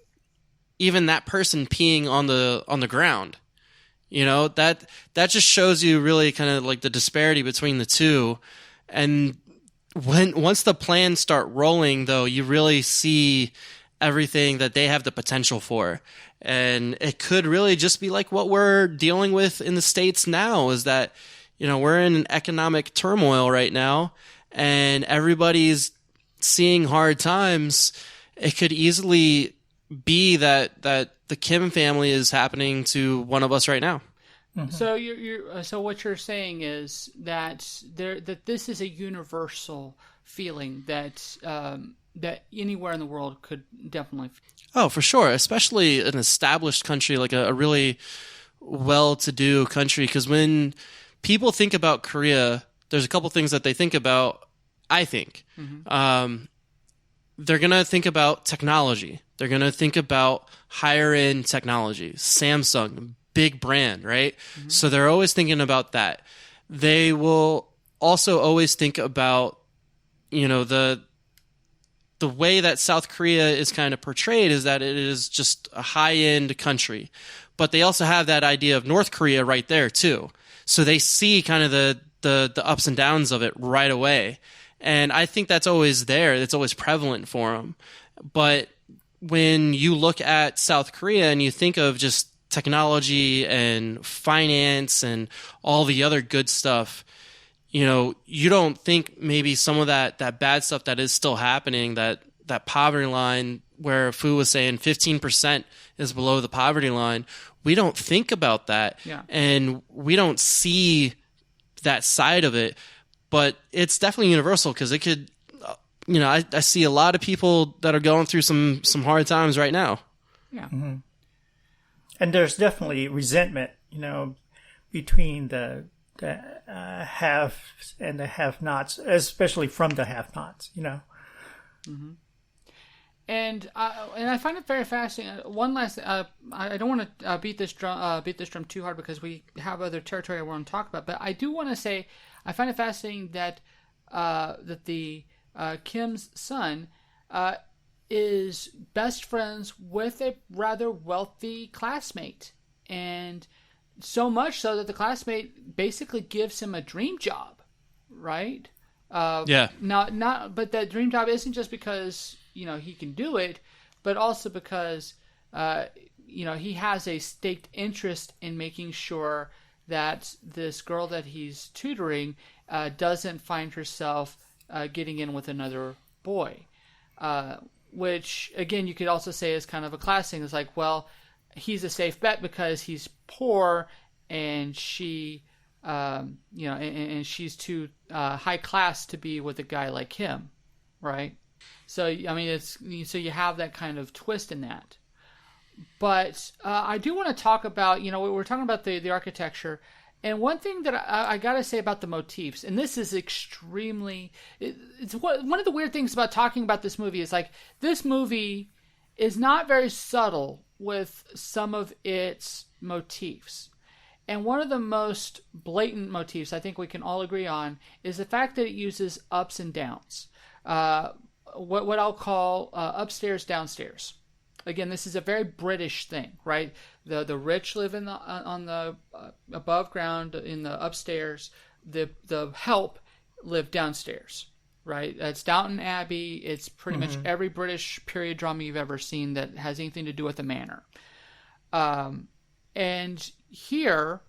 that person peeing on the ground. That just shows you really kind of like the disparity between the two. And once the plans start rolling, though, you really see everything that they have the potential for. And it could really just be like what we're dealing with in the States now, is that, we're in an economic turmoil right now and everybody's seeing hard times. It could easily be that the Kim family is happening to one of us right now. Mm-hmm. So so what you're saying is that this is a universal feeling that that anywhere in the world could definitely. Oh, for sure, especially an established country like a really well-to-do country, because when people think about Korea, there's a couple things that they think about. I think mm-hmm. They're gonna think about technology. They're gonna think about higher-end technology. Samsung, big brand, right? Mm-hmm. So they're always thinking about that. They will also always think about, the way that South Korea is kind of portrayed is that it is just a high-end country. But they also have that idea of North Korea right there too. So they see kind of the ups and downs of it right away. And I think that's always there. It's always prevalent for them. But when you look at South Korea and you think of just technology and finance and all the other good stuff, you don't think maybe some of that bad stuff that is still happening, that poverty line where Phuc was saying 15% is below the poverty line. We don't think about that. Yeah. And we don't see that side of it, but it's definitely universal because it could, I see a lot of people that are going through some hard times right now. Yeah. Mm-hmm. And there's definitely resentment, between the haves and the have-nots, especially from the have-nots, Mm-hmm. And I find it very fascinating. One last, I don't want to beat this drum too hard because we have other territory I want to talk about. But I do want to say I find it fascinating that the Kim's son is best friends with a rather wealthy classmate, and so much so that the classmate basically gives him a dream job, right? Yeah. But that dream job isn't just because he can do it, but also because he has a staked interest in making sure that this girl that he's tutoring doesn't find herself getting in with another boy. Which, again, you could also say is kind of a class thing. It's like, well, he's a safe bet because he's poor and she, and she's too high class to be with a guy like him, right? So, I mean, so you have that kind of twist in that. But I do want to talk about, we're talking about the architecture. And one thing that I got to say about the motifs, and this is extremely, it's one of the weird things about talking about this movie is like, this movie is not very subtle with some of its motifs. And one of the most blatant motifs I think we can all agree on is the fact that it uses ups and downs. What I'll call upstairs, downstairs. Again, this is a very British thing, right? The rich live on the above ground in the upstairs. The help live downstairs, right? That's Downton Abbey. It's pretty much every British period drama you've ever seen that has anything to do with a manor. And here,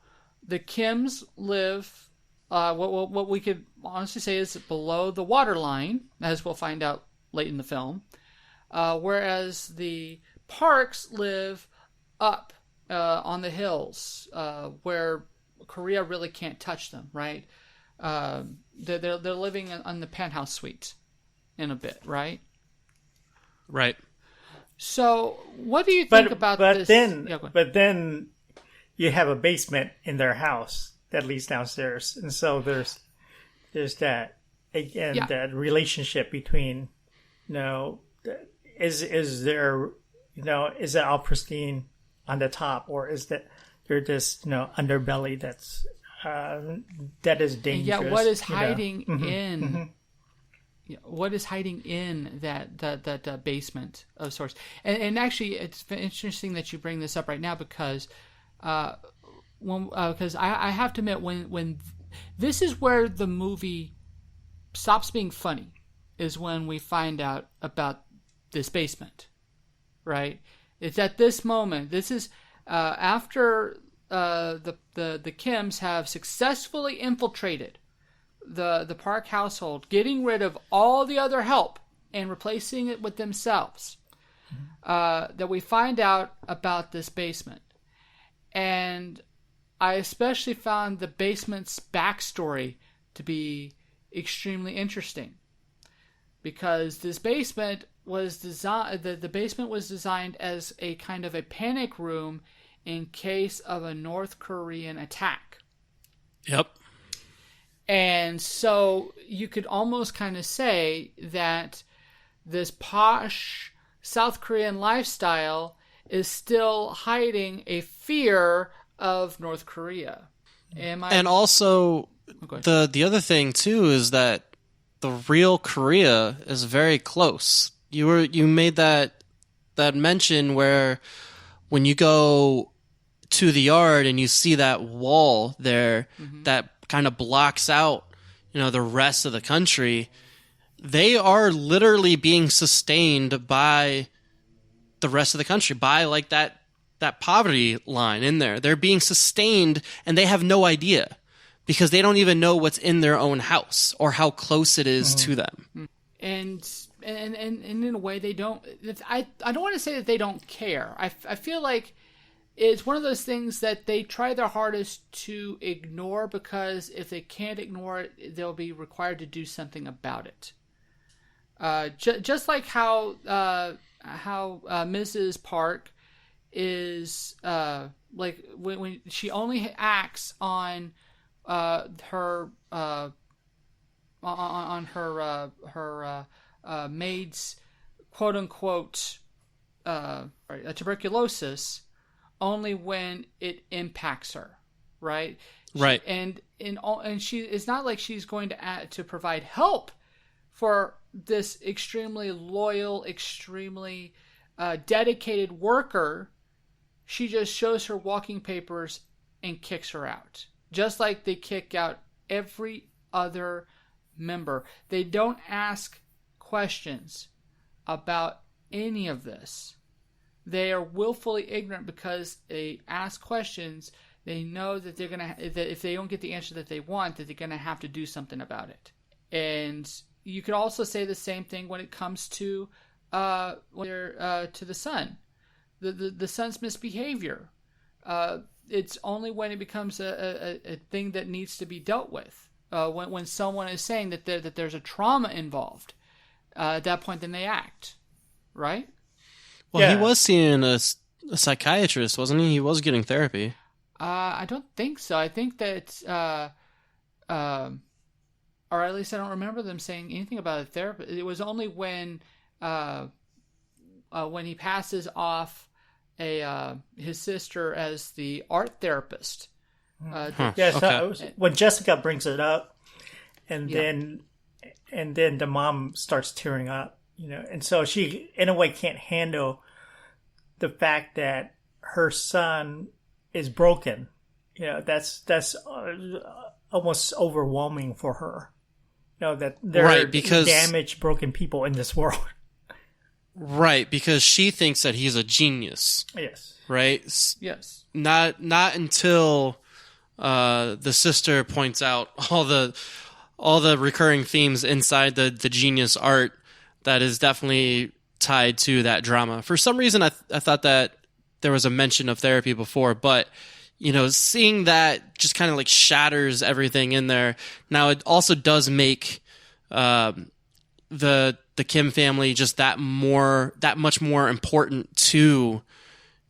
the Kims live what we could honestly say is below the waterline, as we'll find out late in the film, whereas the Parks live up on the hills, where Korea really can't touch them, right? They're living on the penthouse suite in a bit, right? Right. So, what do you think about this? But then you have a basement in their house that leads downstairs, and so there's that again, that relationship between, is there, is it all pristine on the top, or is that there this underbelly that is dangerous? Yeah, what is hiding in? What is hiding in that basement of sorts? And actually, it's interesting that you bring this up right now because I have to admit when this is where the movie stops being funny, is when we find out about this basement, right? It's at this moment. This is after the Kims have successfully infiltrated the Park household, getting rid of all the other help and replacing it with themselves, that we find out about this basement. And I especially found the basement's backstory to be extremely interesting, because this basement was designed. The basement was designed as a kind of a panic room in case of a North Korean attack. Yep. And so you could almost kind of say that this posh South Korean lifestyle is still hiding a fear of North Korea. And also, the other thing too is that the real Korea is very close. You made that mention where when you go to the yard and you see that wall there that kind of blocks out, the rest of the country, they are literally being sustained by the rest of the country, by like that poverty line in there. They're being sustained and they have no idea because they don't even know what's in their own house or how close it is to them. And in a way they don't, I don't want to say that they don't care. I feel like it's one of those things that they try their hardest to ignore, because if they can't ignore it, they'll be required to do something about it. Just like how Mrs. Park is like when she only acts on her maid's quote unquote tuberculosis only when it impacts her, right? Right. And she, it's not like she's going to provide help for this extremely loyal, extremely dedicated worker. She just shows her walking papers and kicks her out, just like they kick out every other member. They don't ask questions about any of this. They are willfully ignorant because they ask questions. They know that that if they don't get the answer that they want, that they're gonna have to do something about it. And you could also say the same thing when it comes to to the son, the son's misbehavior. It's only when it becomes a thing that needs to be dealt with. When someone is saying that there's a trauma involved, at that point, then they act, right? Well, he was seeing a psychiatrist, wasn't he? He was getting therapy. I don't think so. I think that, or at least I don't remember them saying anything about a therapist. It was only when he passes off his sister as the art therapist. When Jessica brings it up, and then the mom starts tearing up, and so she in a way can't handle the fact that her son is broken. That's almost overwhelming for her. that there are damaged, broken people in this world. Right, because she thinks that he's a genius. Yes. Right? Yes. Not until the sister points out all the recurring themes inside the genius art that is definitely tied to that drama. For some reason, I thought that there was a mention of therapy before, but seeing that just kind of like shatters everything in there. Now, it also does make the Kim family just that much more important to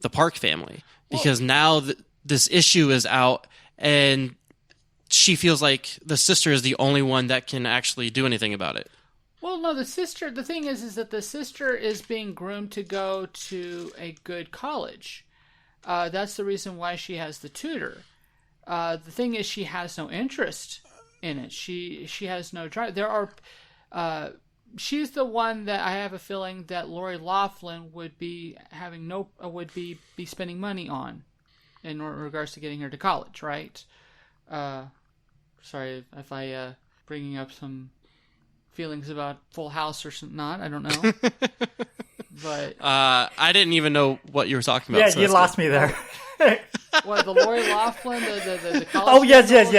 the Park family, because now this issue is out and she feels like the sister is the only one that can actually do anything about it. Well, no, the thing is that the sister is being groomed to go to a good college. That's the reason why she has the tutor. The thing is, she has no interest in it. She has no drive. She's the one that I have a feeling that Lori Loughlin would be spending money on in regards to getting her to college, right? Sorry if I bringing up some feelings about Full House or not. I don't know. But I didn't even know what you were talking about. Yeah, so you lost me there. What, the Lori Loughlin, the college? Oh, yes. Yes,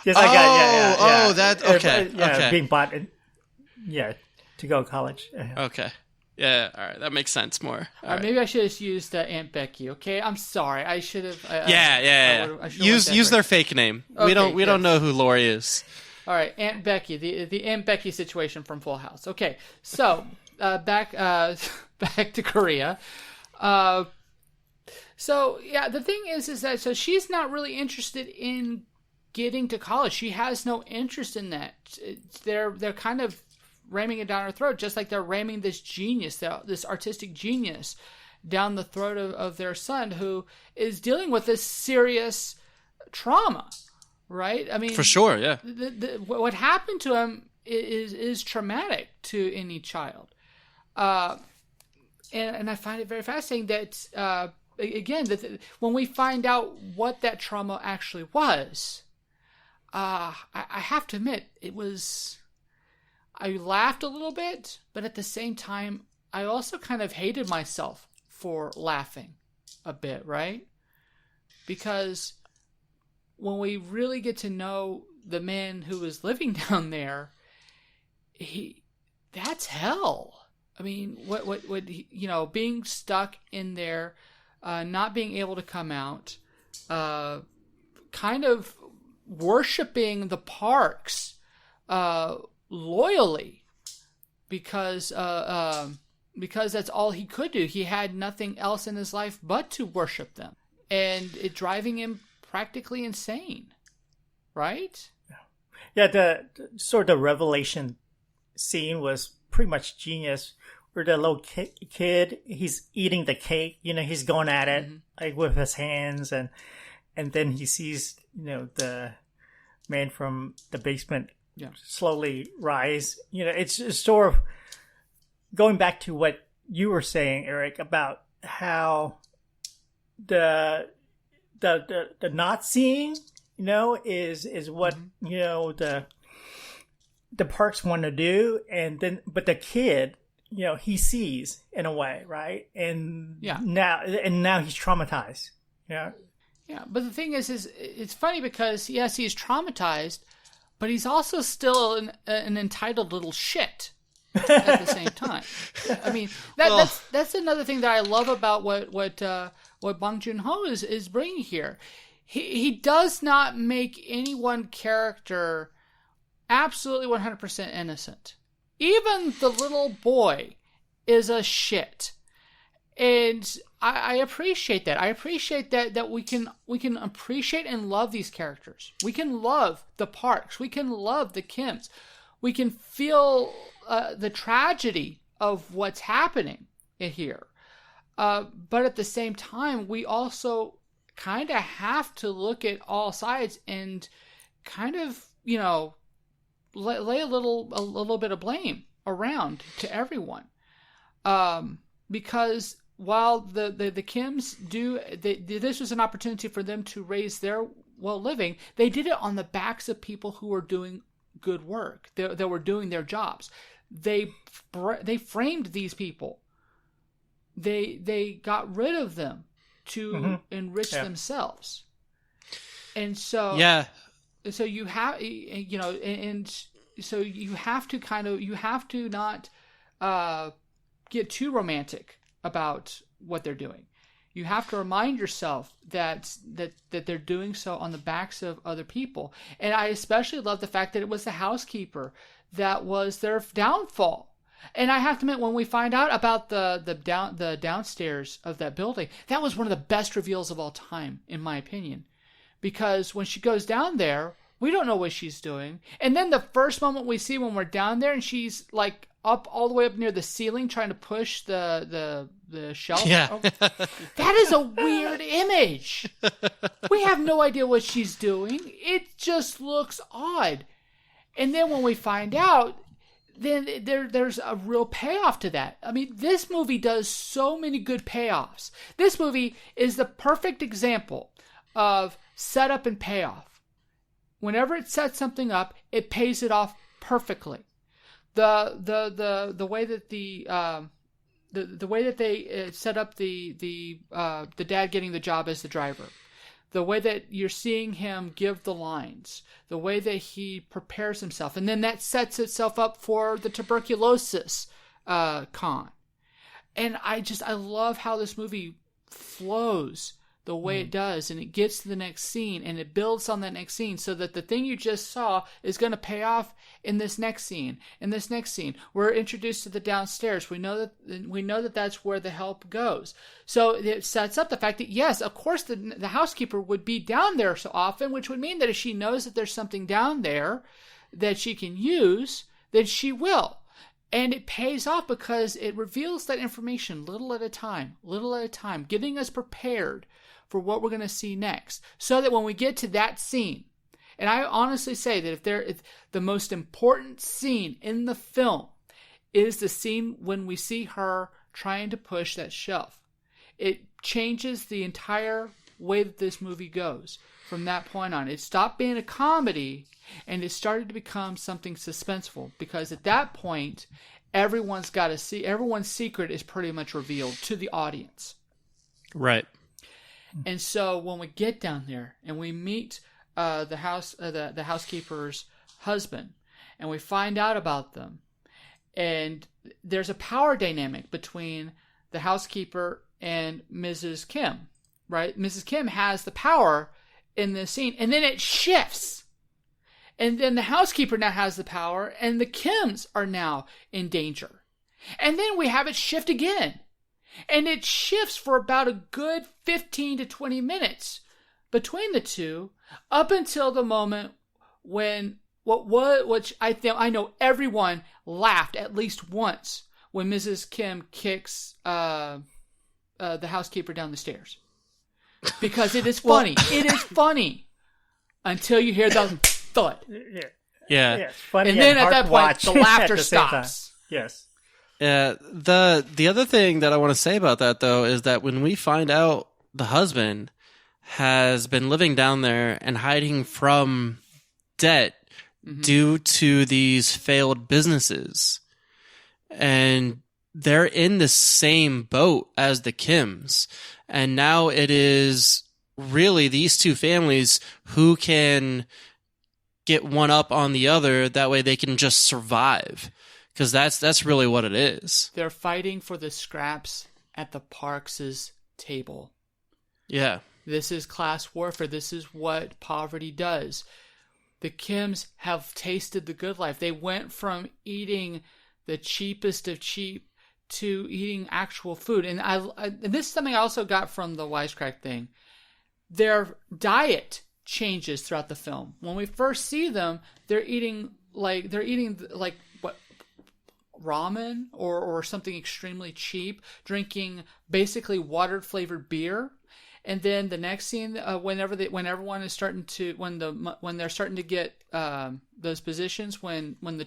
I got yeah. That okay. Okay. Being bought, to go to college. Okay. Yeah, all right. That makes sense more. All right. Maybe I should have used Aunt Becky. Okay, I'm sorry. I should have. Yeah. Use their fake name. Okay, we don't know who Lori is. All right, Aunt Becky, the Aunt Becky situation from Full House. Okay, so back to Korea. So yeah, the thing is that so she's not really interested in getting to college. She has no interest in that. They're kind of ramming it down her throat, just like they're ramming this genius, this artistic genius, down the throat of their son, who is dealing with this serious trauma, right? I mean, for sure, yeah. What happened to him is traumatic to any child, and I find it very fascinating that again when we find out what that trauma actually was, I have to admit it was. I laughed a little bit, but at the same time, I also kind of hated myself for laughing a bit, right? Because when we really get to know the man who was living down there, that's hell. I mean, what being stuck in there, not being able to come out, kind of worshiping the parks, loyally, because that's all he could do. He had nothing else in his life but to worship them, and it driving him practically insane, right? Yeah. The sort of revelation scene was pretty much genius. Where the little kid, he's eating the cake. He's going at it like with his hands, and then he sees the man from the basement. Yeah. Slowly rise. It's just sort of going back to what you were saying, Eric, about how the not seeing, is what the parks want to do, and then but the kid, he sees in a way, right? And now he's traumatized. Yeah. Yeah, but the thing is it's funny because yes, he's traumatized. But he's also still an entitled little shit at the same time. I mean, that's another thing that I love about what Bong Joon-ho is bringing here. He does not make any one character absolutely 100% innocent. Even the little boy is a shit. And I appreciate that. I appreciate that we can appreciate and love these characters. We can love the Parks. We can love the Kims. We can feel the tragedy of what's happening here. But at the same time, we also kind of have to look at all sides and kind of, lay a little bit of blame around to everyone. Because while the Kims this was an opportunity for them to raise their living, they did it on the backs of people who were doing good work. They were doing their jobs. They framed these people. They got rid of them to enrich themselves. And so so you have, so you have to not get too romantic about what they're doing. You have to remind yourself that they're doing so on the backs of other people. And I especially love the fact that it was the housekeeper that was their downfall. And I have to admit, when we find out about the downstairs of that building, that was one of the best reveals of all time, in my opinion. Because when she goes down there, we don't know what she's doing. And then the first moment we see when we're down there and she's like up all the way up near the ceiling trying to push the shelf. Yeah. Oh, that is a weird image. We have no idea what she's doing. It just looks odd. And then when we find out, then there's a real payoff to that. I mean, this movie does so many good payoffs. This movie is the perfect example of setup and payoff. Whenever it sets something up, it pays it off perfectly. The way that the way that they set up the dad getting the job as the driver, the way that you're seeing him give the lines, the way that he prepares himself, and then that sets itself up for the tuberculosis con. And I love how this movie flows the way it does, and it gets to the next scene, and it builds on that next scene, so that the thing you just saw is going to pay off in this next scene. In this next scene, we're introduced to the downstairs. We know that that's where the help goes. So it sets up the fact that, yes, of course, the housekeeper would be down there so often, which would mean that if she knows that there's something down there that she can use, then she will. And it pays off because it reveals that information little at a time, getting us prepared for what we're going to see next, so that when we get to that scene, and I honestly say that if the most important scene in the film is the scene when we see her trying to push that shelf. It changes the entire way that this movie goes from that point on. It stopped being a comedy and it started to become something suspenseful, because at that point, everyone's secret is pretty much revealed to the audience. Right. And so when we get down there and we meet the housekeeper's husband, and we find out about them, and there's a power dynamic between the housekeeper and Mrs. Kim, right? Mrs. Kim has the power in this scene, and then it shifts. And then the housekeeper now has the power, and the Kims are now in danger. And then we have it shift again. And it shifts for about a good 15 to 20 minutes between the two, up until the moment when which I know everyone laughed at least once when Mrs. Kim kicks the housekeeper down the stairs, because it is funny. It is funny until you hear the thud. Yeah. It's funny, and then at that point the laughter the same time. stops. Yes. The other thing that I want to say about that, though, is that when we find out the husband has been living down there and hiding from debt due to these failed businesses, and they're in the same boat as the Kims, and now it is really these two families who can get one up on the other. That way they can just survive. Because that's really what it is. They're fighting for the scraps at the Parks' table. Yeah. This is class warfare. This is what poverty does. The Kims have tasted the good life. They went from eating the cheapest of cheap to eating actual food. And and this is something I also got from the Wisecrack thing. Their diet changes throughout the film. When we first see them, they're eating like what, ramen or something extremely cheap, drinking basically water flavored beer. And then the next scene, when they're starting to get those positions, when the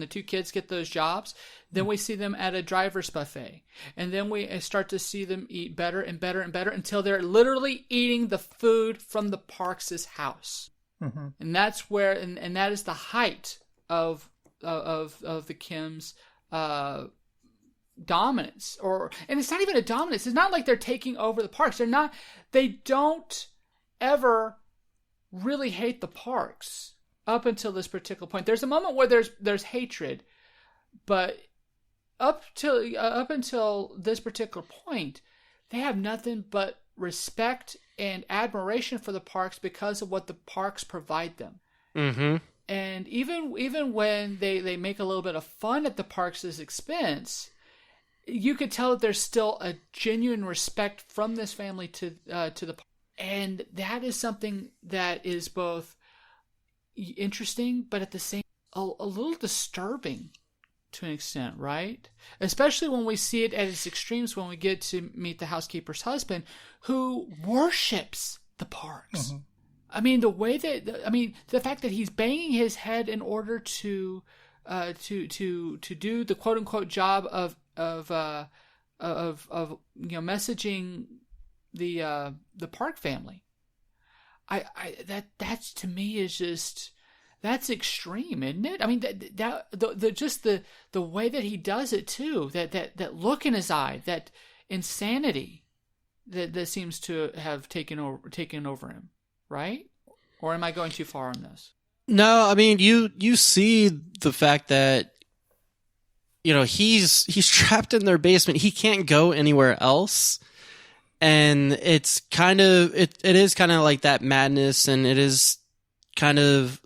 two kids get those jobs, then we see them at a driver's buffet, and then we start to see them eat better and better and better until they're literally eating the food from the Parks' house. And that's where, and that is the height of the Kims' dominance, and it's not even a dominance. It's not like they're taking over the parks. They don't ever really hate the parks up until this particular point. There's a moment where there's hatred, but up until this particular point, they have nothing but respect and admiration for the parks because of what the parks provide them. Mm-hmm. And even when they make a little bit of fun at the parks' expense, you could tell that there's still a genuine respect from this family to the park. And that is something that is both interesting, but at the same a little disturbing to an extent, right? Especially when we see it at its extremes when we get to meet the housekeeper's husband, who worships the parks. Mm-hmm. I mean, the fact that he's banging his head in order to do the quote unquote job of messaging the Park family. That's to me is just, that's extreme, isn't it? I mean, the way that he does it too, that look in his eye, that insanity that seems to have taken over him, right? Or am I going too far on this? No, I mean, you see the fact that, he's trapped in their basement. He can't go anywhere else. And it's kind of, it is kind of like that madness, and it is kind of,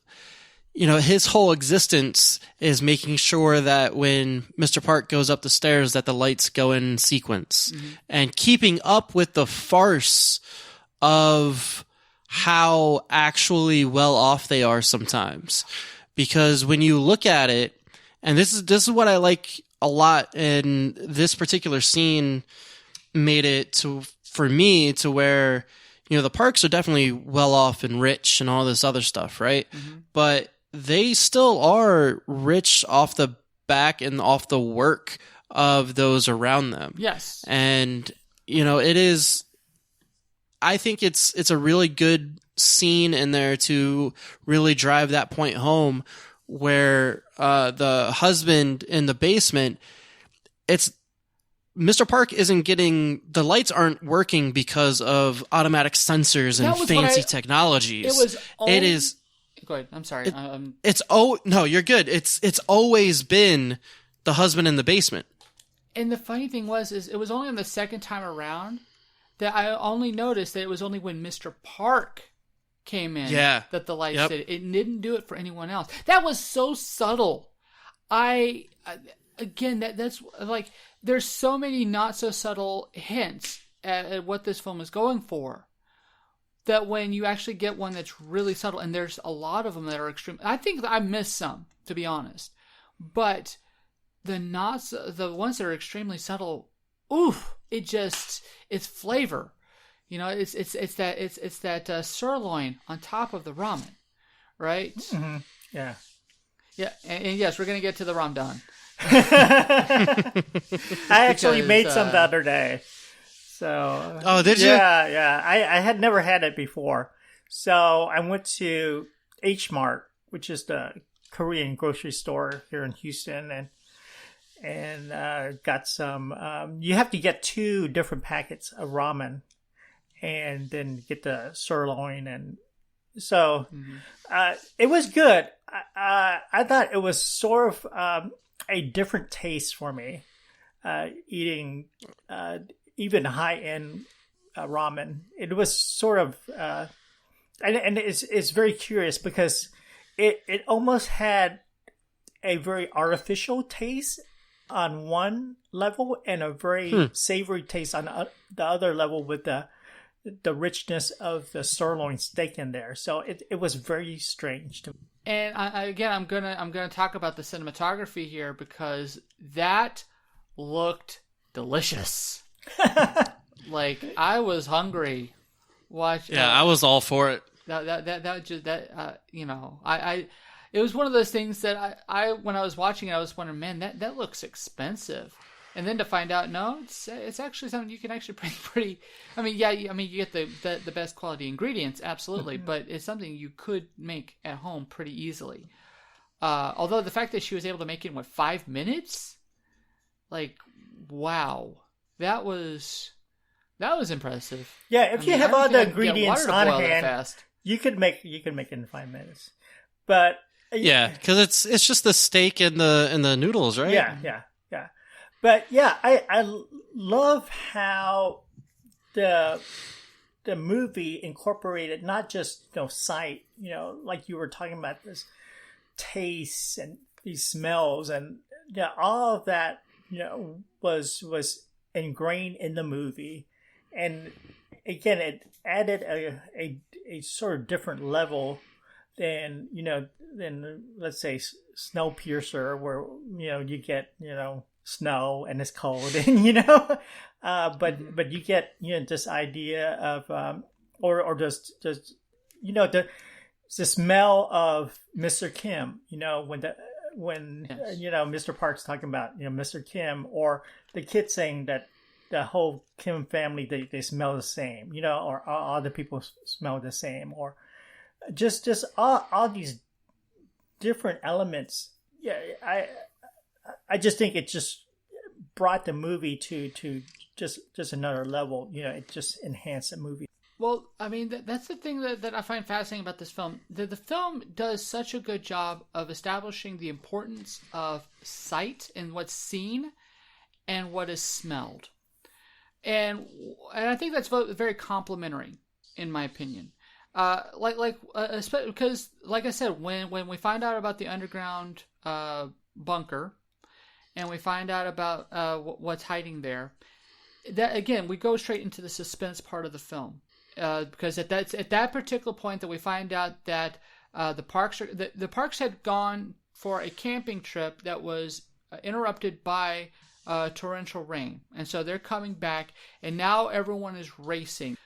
his whole existence is making sure that when Mr. Park goes up the stairs that the lights go in sequence, mm-hmm. and keeping up with the farce of how actually well off they are sometimes. Because when you look at it, and this is what I like a lot, and this particular scene made it for me to where, the Parks are definitely well off and rich and all this other stuff, right? Mm-hmm. But they still are rich off the back and off the work of those around them. Yes. And, it is, I think it's a really good scene in there to really drive that point home where the husband in the basement, it's Mr. Park isn't getting, the lights aren't working because of automatic sensors and fancy technologies. It is. Go ahead. I'm sorry. No, you're good. It's always been the husband in the basement. And the funny thing is it was only on the second time around that I only noticed that it was only when Mr. Park came in that the lights did it. It didn't do it for anyone else. That was so subtle. That's like, there's so many not so subtle hints at what this film is going for, that when you actually get one that's really subtle, and there's a lot of them that are extreme. I think that I missed some, to be honest, but the ones that are extremely subtle, it's flavor. It's that sirloin on top of the ramen, right? Mm-hmm. Yeah. Yeah, and yes, we're gonna get to the ramdon. I actually made some the other day. So. Oh, did you? Yeah. I had never had it before. So I went to H Mart, which is the Korean grocery store here in Houston, and got some. You have to get 2 different packets of ramen, and then get the sirloin, and so it was good. I thought it was sort of a different taste for me, eating even high-end ramen. It was sort of, and it's very curious because it almost had a very artificial taste on one level and a very savory taste on the other level, with the richness of the sirloin steak in there. So it was very strange to me. And I'm gonna talk about the cinematography here, because that looked delicious. Like, I was hungry. I was all for it. It was one of those things that I when I was watching it, I was wondering, man, that looks expensive. And then to find out, no, it's actually something you can actually pretty. I mean, you get the best quality ingredients, absolutely, but it's something you could make at home pretty easily. Although the fact that she was able to make it in 5 minutes, like, wow, that was impressive. Yeah, if you have all the ingredients on hand, fast. you could make it in 5 minutes. But yeah, because it's just the steak and the noodles, right? Yeah. But yeah, I love how the movie incorporated not just sight, like you were talking about, this tastes and these smells, and all of that was ingrained in the movie. And again, it added a sort of different level than let's say Snowpiercer, where you get snow and it's cold, and but you get this idea of or just the smell of Mr. Kim, when yes. Mr. Park's talking about Mr. Kim, or the kid saying that the whole Kim family, they smell the same, or all the people smell the same, or just all these different elements. Yeah, I just think it just brought the movie to just another level. It just enhanced the movie. Well, I mean, that's the thing that I find fascinating about this film. The film does such a good job of establishing the importance of sight and what's seen and what is smelled. And I think that's very complimentary, in my opinion. Because, like I said, when we find out about the underground bunker, and we find out about what's hiding there, that again, we go straight into the suspense part of the film. Because at that particular point that we find out that the Parks had gone for a camping trip that was interrupted by torrential rain, and so they're coming back, and now everyone is racing.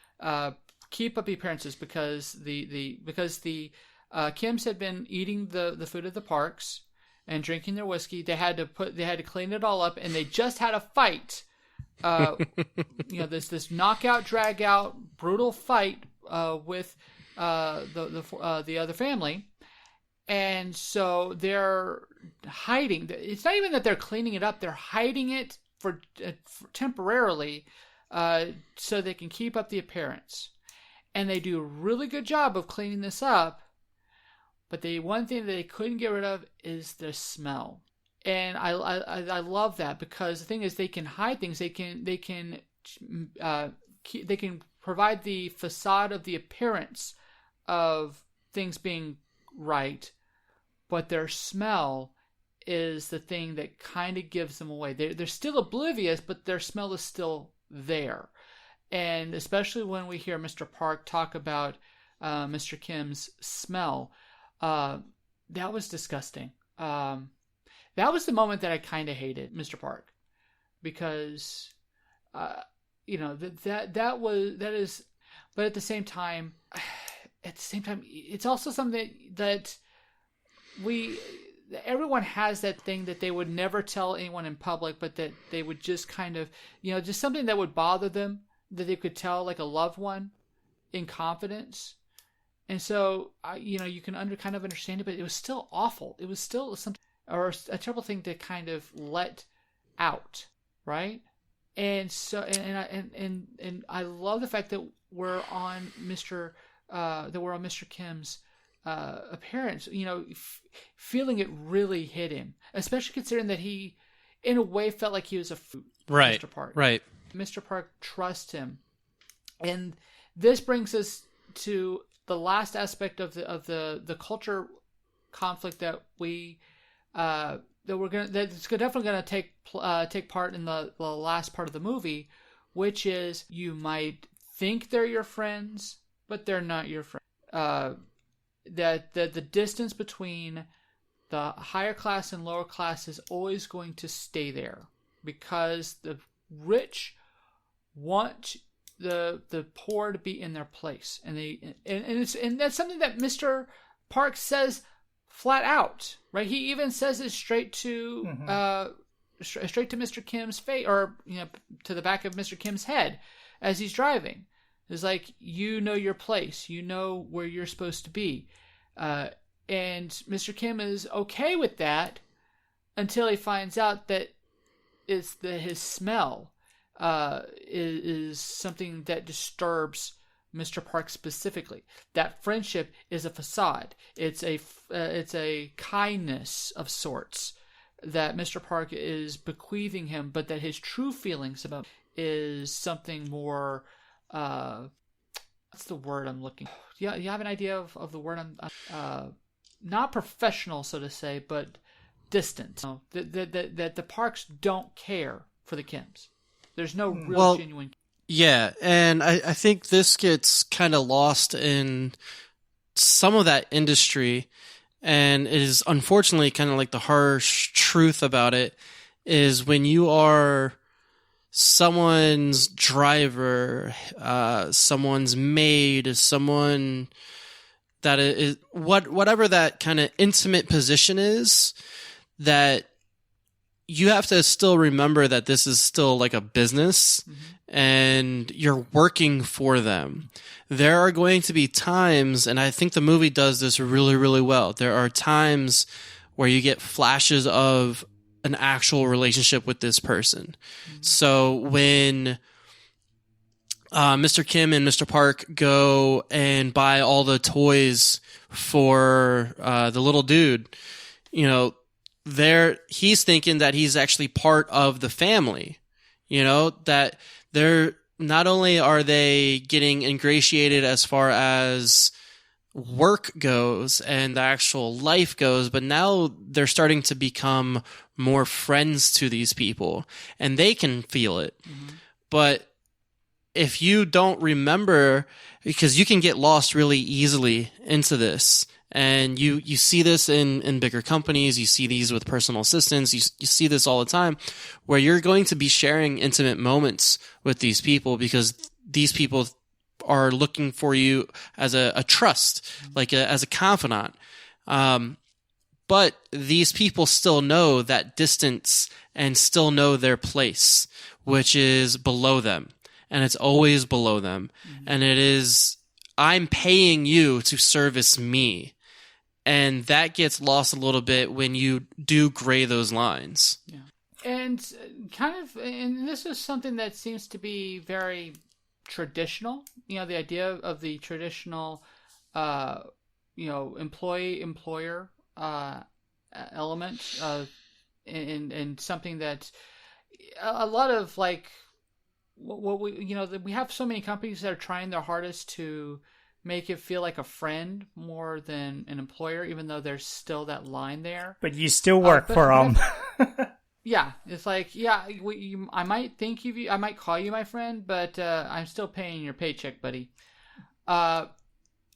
Keep up appearances because the Kims had been eating the food of the Parks and drinking their whiskey. They had to clean it all up, and they just had a fight. This knockout, drag out, brutal fight with the other family, and so they're hiding. It's not even that they're cleaning it up; they're hiding it for temporarily, so they can keep up the appearance. And they do a really good job of cleaning this up. But the one thing that they couldn't get rid of is the smell. And I love that, because the thing is, they can hide things. They can provide the facade of the appearance of things being right, but their smell is the thing that kind of gives them away. They're still oblivious, but their smell is still there. And especially when we hear Mr. Park talk about Mr. Kim's smell, that was disgusting. That was the moment that I kind of hated Mr. Park, because that is, but at the same time, it's also something that everyone has that thing that they would never tell anyone in public, but that they would just kind of, just something that would bother them, that they could tell like a loved one in confidence. And so, you can kind of understand it, but it was still awful. It was still something, or a terrible thing to kind of let out, right? And so, and I love the fact that we're on Mr. Kim's appearance. Feeling it really hit him, especially considering that he, in a way, felt like he was right, Mr. Park. Right. Mr. Park trusts him, and this brings us to the last aspect of the culture conflict that that's definitely gonna take part in the last part of the movie, which is, you might think they're your friends, but they're not your friends. That the distance between the higher class and lower class is always going to stay there, because the rich want the poor to be in their place, and that's something that Mr. Park says flat out, right? He even says it straight to straight to Mr. Kim's face, or to the back of Mr. Kim's head as he's driving. It's like, your place, where you're supposed to be, And Mr. Kim is okay with that until he finds out that his smell is something that disturbs Mr. Park specifically. That friendship is a facade. It's a kindness of sorts that Mr. Park is bequeathing him, but that his true feelings about is something more. What's the word I'm looking? Yeah, you have an idea of the word I'm not professional, so to say, but distant. That the Parks don't care for the Kims. There's no real genuine. Yeah, and I think this gets kind of lost in some of that industry, and it is unfortunately kind of like the harsh truth about it is when you are someone's driver, someone's maid, someone that is whatever that kind of intimate position is, that you have to still remember that this is still like a business and you're working for them. There are going to be times, and I think the movie does this really, really well. There are times where you get flashes of an actual relationship with this person. So when Mr. Kim and Mr. Park go and buy all the toys for the little dude, he's thinking that he's actually part of the family, that they're not only are they getting ingratiated as far as work goes and the actual life goes, but now they're starting to become more friends to these people and they can feel it. But if you don't remember, because you can get lost really easily into this, and you see this in bigger companies, you see these with personal assistants, you see this all the time, where you're going to be sharing intimate moments with these people because these people are looking for you as a trust, as a confidant. But these people still know that distance and still know their place, which is below them. And it's always below them. And it is, I'm paying you to service me. And that gets lost a little bit when you do gray those lines. Yeah. And and this is something that seems to be very traditional, the idea of the traditional, employee-employer element, and something that a lot of what we have so many companies that are trying their hardest to make it feel like a friend more than an employer, even though there's still that line there. But you still work for them. Yeah, it's I might think of you, I might call you my friend, but I'm still paying your paycheck, buddy. But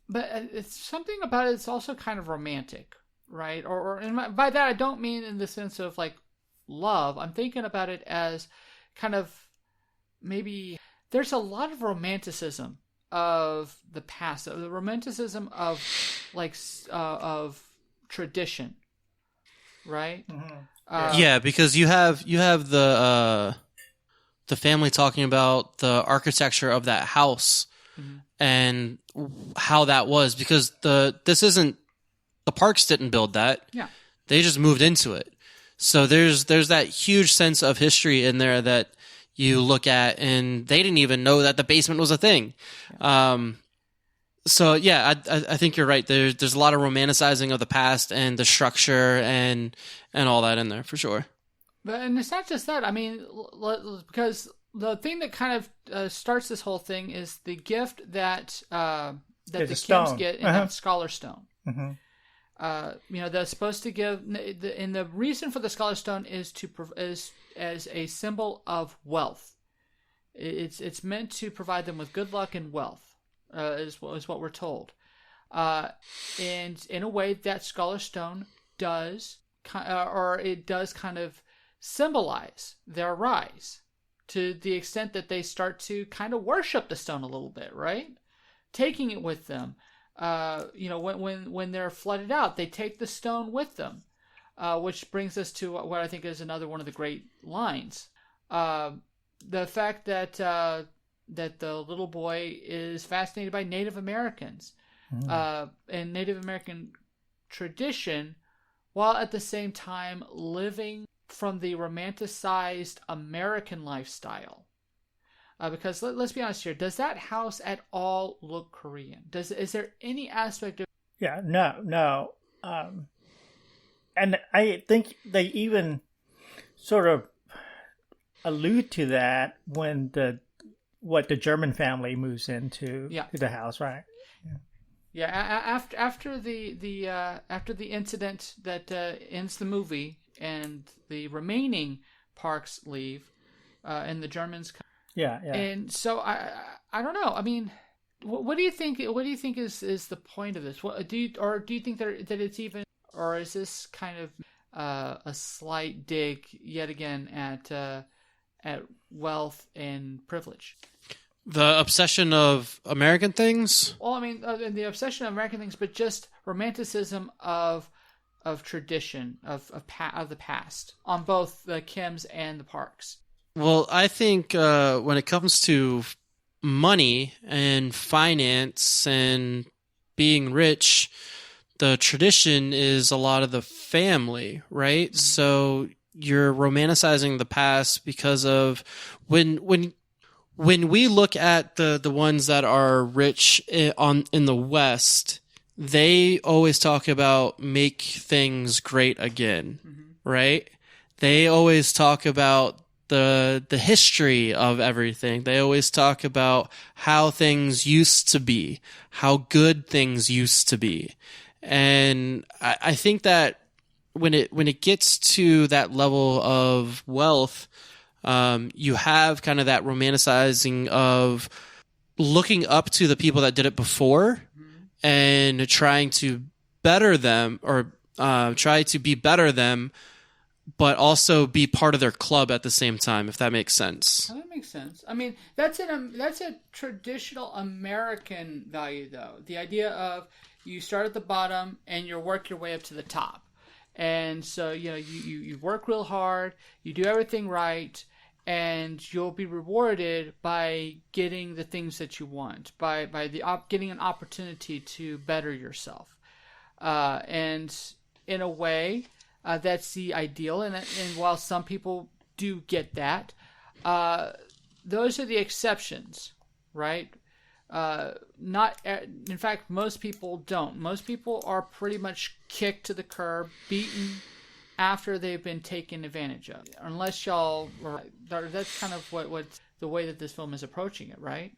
it's something about it. It's also kind of romantic, right? By that I don't mean in the sense of love. I'm thinking about it as kind of maybe there's a lot of romanticism of the past, the romanticism of of tradition, right? Yeah, because you have the family talking about the architecture of that house and how that was, because the Parks didn't build that. Yeah, they just moved into it. So there's that huge sense of history in there that you look at, and they didn't even know that the basement was a thing. Yeah. So yeah, I think you're right. There's a lot of romanticizing of the past and the structure and all that in there for sure. And it's not just that. I mean, because the thing that kind of starts this whole thing is the gift that the Kims get in that Scholar Stone. That's supposed to give, and the reason for the Scholar Stone is as a symbol of wealth. It's meant to provide them with good luck and wealth, is what we're told. And in a way, that Scholar Stone does kind of symbolize their rise, to the extent that they start to kind of worship the stone a little bit, right? Taking it with them. When they're flooded out, they take the stone with them, which brings us to what I think is another one of the great lines. The fact that the little boy is fascinated by Native Americans, and Native American tradition while at the same time living from the romanticized American lifestyle. Because let's be honest here, does that house at all look Korean? Is there any aspect of... Yeah, no. And I think they even sort of allude to that when the German family moves into the house, right? Yeah, after the incident that ends the movie and the remaining Parks leave, and the Germans come. Yeah. And so I don't know. I mean, what do you think? What do you think is the point of this? What do you think that it's even, or is this kind of a slight dig yet again at wealth and privilege? The obsession of American things? Well, I mean, the obsession of American things, but just romanticism of tradition, of the past, on both the Kims and the Parks. Well, I think when it comes to money and finance and being rich, the tradition is a lot of the family, right? Mm-hmm. So you're romanticizing the past because of when we look at the ones that are rich in the West, they always talk about make things great again, right? They always talk about the history of everything. They always talk about how things used to be, how good things used to be. And I think that when it gets to that level of wealth, you have kind of that romanticizing of looking up to the people that did it before and trying to better them, or try to be better them, but also be part of their club at the same time, if that makes sense. Oh, that makes sense. I mean, that's a traditional American value, though. The idea of you start at the bottom and you work your way up to the top. And so, you work real hard, you do everything right, and you'll be rewarded by getting the things that you want, by getting an opportunity to better yourself. And in a way, that's the ideal. And while some people do get that, those are the exceptions, right? In fact, most people don't. Most people are pretty much kicked to the curb, beaten after they've been taken advantage of. Unless that's kind of what the way that this film is approaching it, right?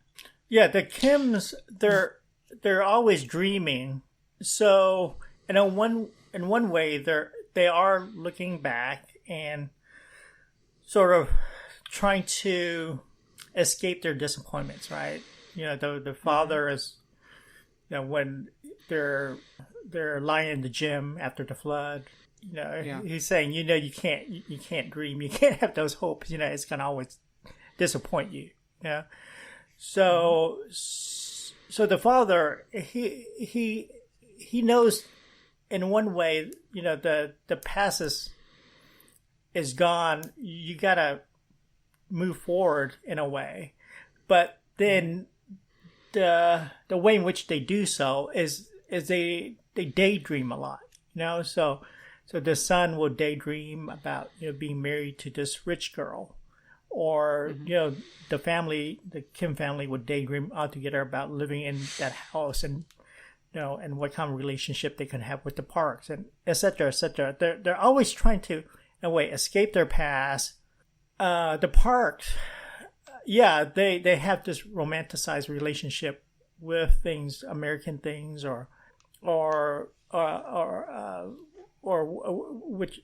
Yeah, the Kims, they're always dreaming. So in one way, they are looking back and sort of trying to escape their disappointments, right? The father is, when they're lying in the gym after the flood, he's saying, you can't dream, you can't have those hopes, it's gonna always disappoint you. So the father, he knows in one way, the past is gone. You gotta move forward in a way, but then the way in which they do so is they daydream a lot, So the son will daydream about being married to this rich girl, or the Kim family would daydream altogether about living in that house, and and what kind of relationship they can have with the Parks, and et cetera, et cetera. They're always trying to, in a way, escape their past. The Parks, they have this romanticized relationship with things, American things, or which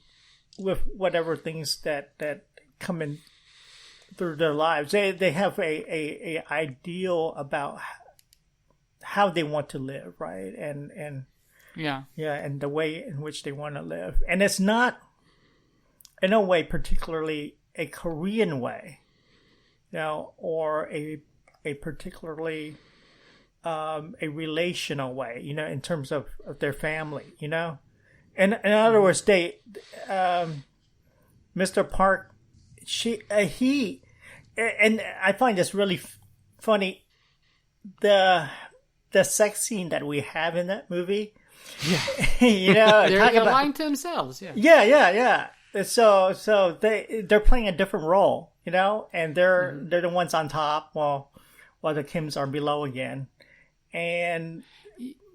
with whatever things that come in through their lives. They have a ideal about how they want to live, right? And and the way in which they want to live. And it's not, in a way, particularly a Korean way, or a particularly a relational way, in terms of their family, And in other words, Mr. Park, he, and I find this really funny. The sex scene that we have in that movie, You know, They're lying to themselves. Yeah. Yeah. So they're playing a different role, you know, and they're the ones on top while the Kims are below again. And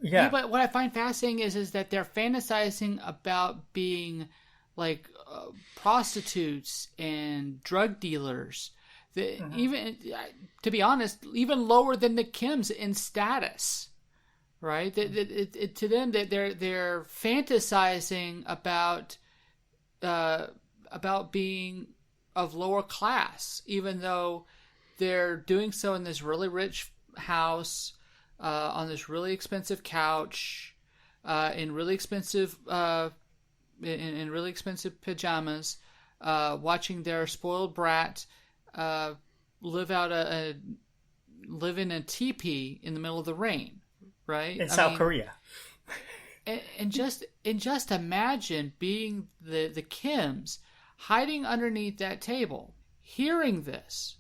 yeah, but what I find fascinating is that they're fantasizing about being like prostitutes and drug dealers. Even, to be honest, even lower than the Kims in status, right? To them, they're fantasizing about being of lower class, even though they're doing so in this really rich house, on this really expensive couch, in really expensive in really expensive pajamas, watching their spoiled brat live in a teepee in the middle of the rain, right? In South Korea. And just imagine being the Kims hiding underneath that table, hearing this,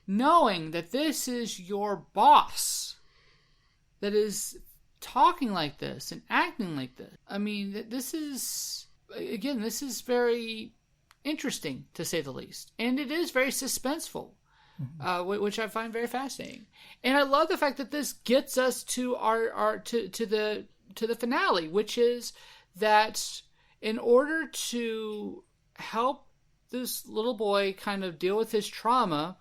knowing that this is your boss that is talking like this and acting like this. I mean, this is very interesting, to say the least. And it is very suspenseful, which I find very fascinating. And I love the fact that this gets us to the finale, which is that in order to help this little boy kind of deal with his trauma,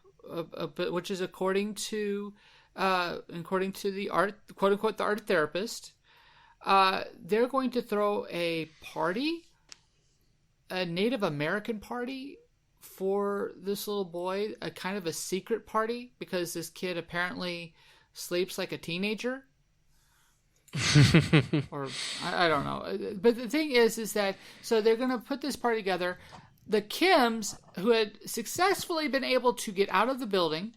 which is according to the art, quote unquote, the art therapist, they're going to throw a party, a Native American party for this little boy, a kind of a secret party, because this kid apparently sleeps like a teenager. Or I don't know, but the thing is that so they're going to put this party together. The Kims, who had successfully been able to get out of the building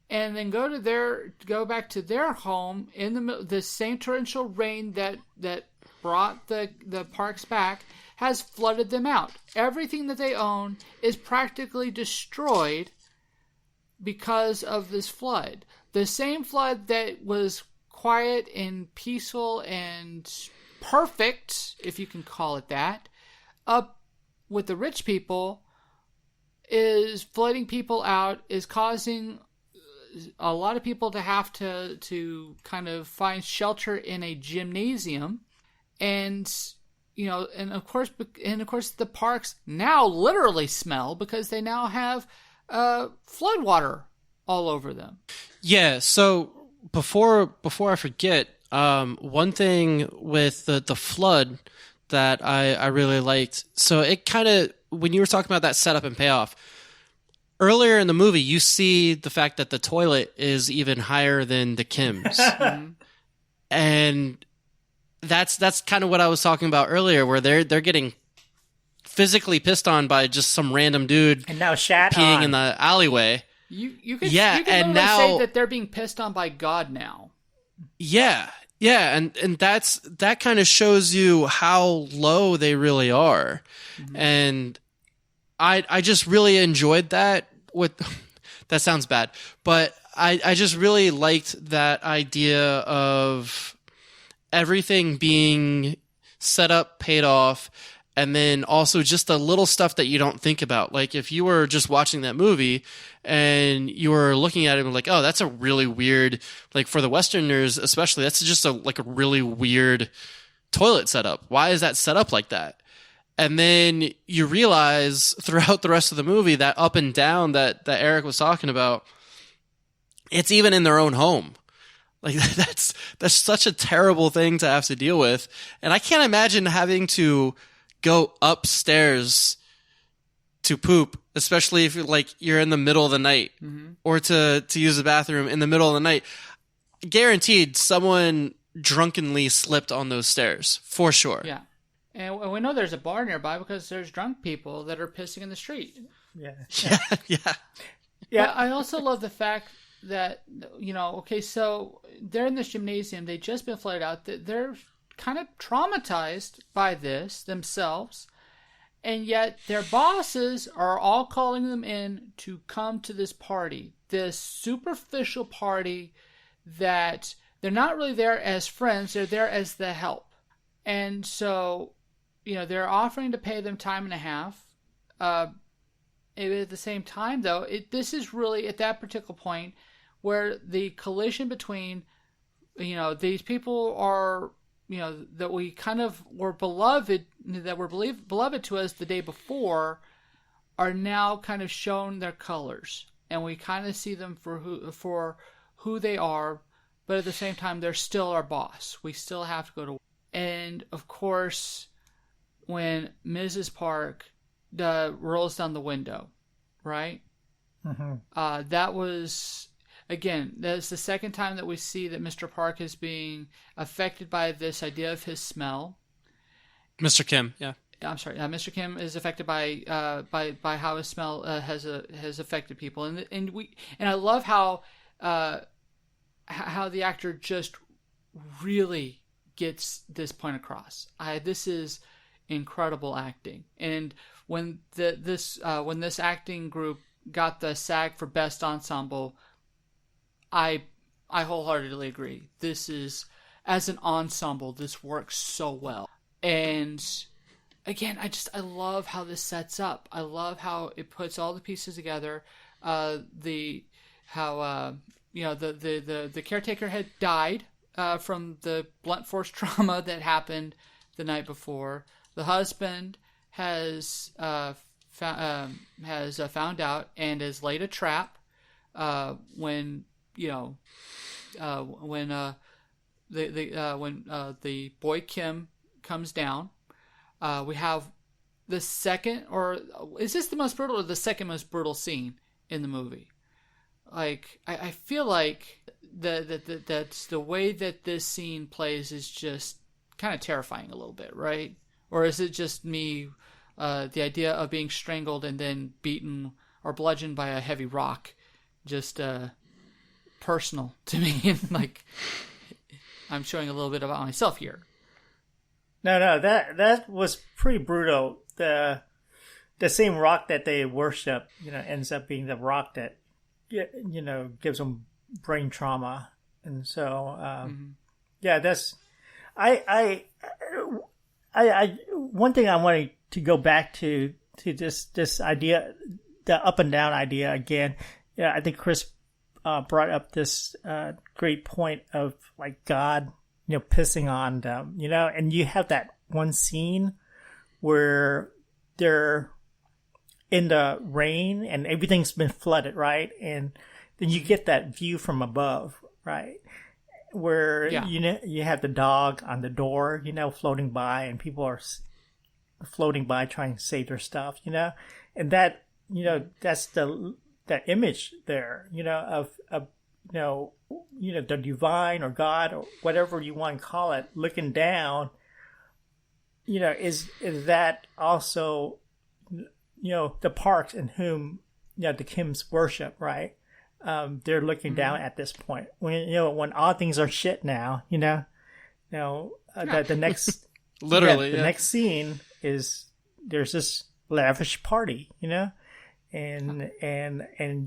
and then go back to their home in the same torrential rain that brought the parks back, has flooded them out. Everything that they own is practically destroyed because of this flood. The same flood that was quiet and peaceful and perfect, if you can call it that, up with the rich people, is flooding people out, is causing a lot of people to have to kind of find shelter in a gymnasium. And and of course the parks now literally smell because they now have flood water all over them. Yeah, so before I forget, one thing with the flood that I really liked, so it kind of, when you were talking about that setup and payoff, earlier in the movie, you see the fact that the toilet is even higher than the Kims. And that's kind of what I was talking about earlier, where they're getting physically pissed on by just some random dude and now shat peeing on in the alleyway. You could say that they're being pissed on by God now. Yeah, and that kind of shows you how low they really are. Mm-hmm. And I just really enjoyed that. That sounds bad, but I just really liked that idea of everything being set up, paid off, and then also just the little stuff that you don't think about. Like if you were just watching that movie and you were looking at it and like, oh, that's a really weird, like for the Westerners especially, that's just a really weird toilet setup. Why is that set up like that? And then you realize throughout the rest of the movie that up and down that Eric was talking about, it's even in their own home. Like that's such a terrible thing to have to deal with. And I can't imagine having to go upstairs to poop, especially if you're in the middle of the night, mm-hmm. or to use the bathroom in the middle of the night. Guaranteed someone drunkenly slipped on those stairs for sure. Yeah. And we know there's a bar nearby because there's drunk people that are pissing in the street. Yeah. Yeah. But I also love the fact that, okay, so they're in this gymnasium. They've just been flooded out. They're kind of traumatized by this themselves. And yet their bosses are all calling them in to come to this party, this superficial party that they're not really there as friends. They're there as the help. And so, they're offering to pay them time and a half. At the same time, though, this is really at that particular point where the collision between, these people are, that we kind of were beloved, that were beloved to us the day before, are now kind of shown their colors, and we kind of see them for who they are, but at the same time, they're still our boss. We still have to go to work. And of course, when Mrs. Park rolls down the window, right? Mm-hmm. That was, again, that's the second time that we see that Mr. Park is being affected by this idea of his smell. Mr. Kim, yeah. I'm sorry. Mr. Kim is affected by how his smell has affected people, and I love how the actor just really gets this point across. This is incredible acting, and when this acting group got the SAG for Best Ensemble, I wholeheartedly agree. This is, as an ensemble, this works so well, and. Again, I love how this sets up. I love how it puts all the pieces together. The caretaker had died from the blunt force trauma that happened the night before. The husband has found out and has laid a trap when the boy Kim comes down. We have the second, or is this the most brutal or the second most brutal scene in the movie? Like, I feel like that's the way that this scene plays is just kind of terrifying a little bit, right? Or is it just me, the idea of being strangled and then beaten or bludgeoned by a heavy rock, just personal to me? Like, I'm showing a little bit about myself here. No, that was pretty brutal. The same rock that they worship, ends up being the rock that, gives them brain trauma, and so yeah, that's I one thing I wanted to go back to this idea, the up and down idea again. Yeah, I think Chris brought up this great point of like God. Pissing on them, and you have that one scene where they're in the rain and everything's been flooded, right? And then you get that view from above, right? Where, you have the dog on the door, floating by, and people are floating by trying to save their stuff, and that, that's that image there, of the divine or God or whatever you want to call it, looking down, is that also, the Parks in whom, the Kims worship, right? They're looking down at this point when, when all things are shit now, the next, literally, the next scene is there's this lavish party, and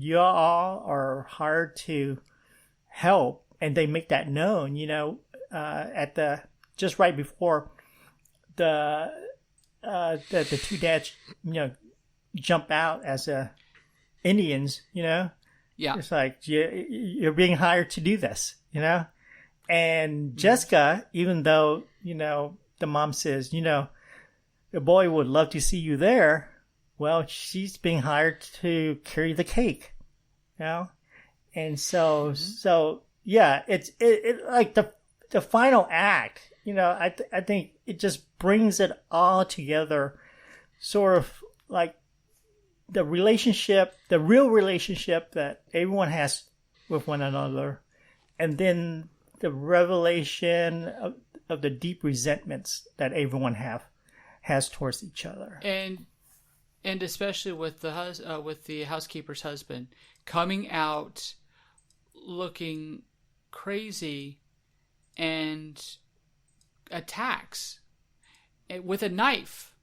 you all are hired to help, and they make that known, at the just right before the two dads, jump out as Indians, Yeah, it's like you're being hired to do this, And Jessica, even though the mom says, the boy would love to see you there, well, she's being hired to carry the cake, And so yeah, it's like the final act, I think it just brings it all together, sort of like the relationship, the real relationship that everyone has with one another, and then the revelation of the deep resentments that everyone has towards each other, and especially with the housekeeper's husband coming out looking crazy and attacks with a knife,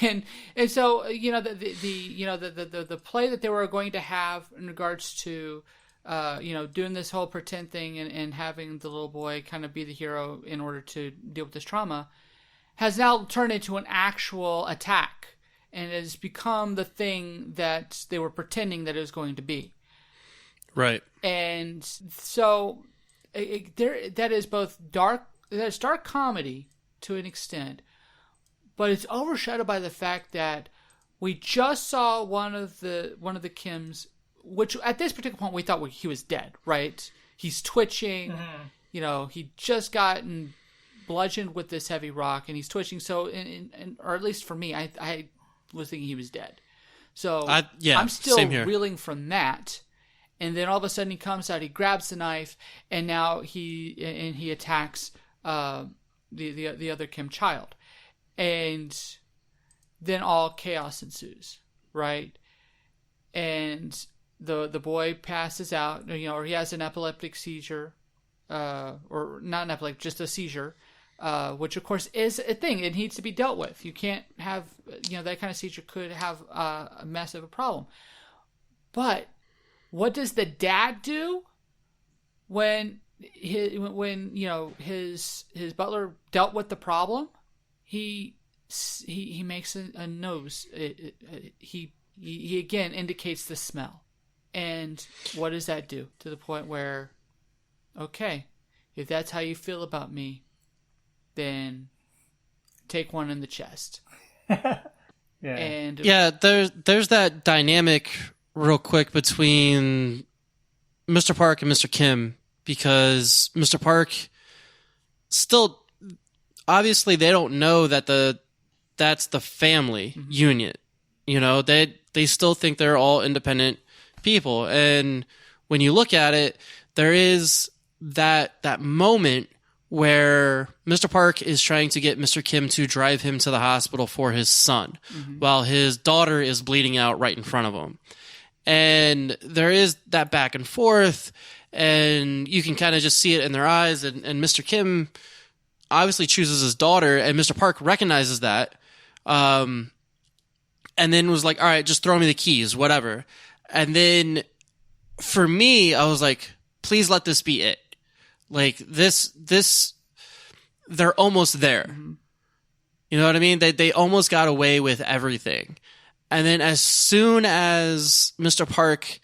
and so the play that they were going to have in regards to doing this whole pretend thing and having the little boy kind of be the hero in order to deal with this trauma, has now turned into an actual attack and has become the thing that they were pretending that it was going to be. Right. And so that is both dark. That's dark comedy to an extent, but it's overshadowed by the fact that we just saw one of the Kims, which at this particular point we thought he was dead. Right? He's twitching. Mm-hmm. He just gotten bludgeoned with this heavy rock, and he's twitching. So, or at least for me, I was thinking he was dead. So I'm still reeling from that. And then all of a sudden he comes out, he grabs the knife, and now he attacks the other Kim child, and then all chaos ensues, right? And the boy passes out, or he has an epileptic seizure, or not an epileptic, just a seizure, which of course is a thing. It needs to be dealt with. You can't have, that kind of seizure could have a massive problem. But what does the dad do when his butler dealt with the problem? He makes a nose. He again indicates the smell. And what does that do? To the point where, okay, if that's how you feel about me, then take one in the chest. Yeah. And there's that dynamic real quick between Mr. Park and Mr. Kim, because Mr. Park still, obviously they don't know that that's the family mm-hmm. unit. They still think they're all independent people. And when you look at it, there is that moment where Mr. Park is trying to get Mr. Kim to drive him to the hospital for his son, mm-hmm. while his daughter is bleeding out right in front of him. And there is that back and forth, and you can kind of just see it in their eyes. And Mr. Kim obviously chooses his daughter, and Mr. Park recognizes that, and then was like, all right, just throw me the keys, whatever. And then for me, I was like, please let this be it. Like this, they're almost there. Mm-hmm. You know what I mean? They almost got away with everything. And then as soon as Mr. Park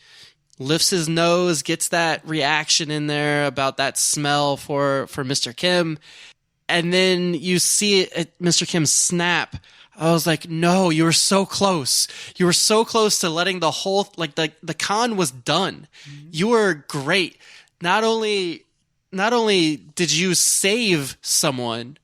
lifts his nose, gets that reaction in there about that smell for Mr. Kim, and then you see it, Mr. Kim snap, I was like, no, you were so close. You were so close to letting the whole, like the con was done. Mm-hmm. You were great. Not only did you save someone,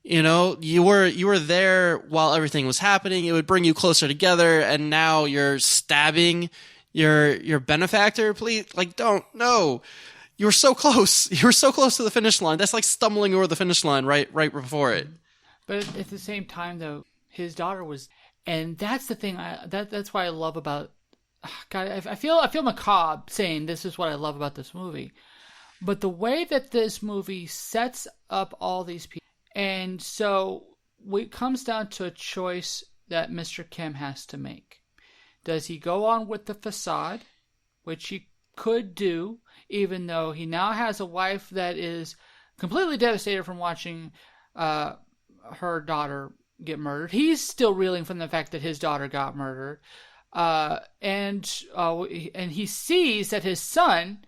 you were there while everything was happening. It would bring you closer together, and now you're stabbing your benefactor. Please, no. You were so close. You were so close to the finish line. That's like stumbling over the finish line right before it. But at the same time, though, his daughter was, and that's the thing. That's why I love about. God, I feel macabre saying this is what I love about this movie, but the way that this movie sets up all these people. And so it comes down to a choice that Mr. Kim has to make. Does he go on with the facade, which he could do, even though he now has a wife that is completely devastated from watching her daughter get murdered? He's still reeling from the fact that his daughter got murdered. And he sees that his son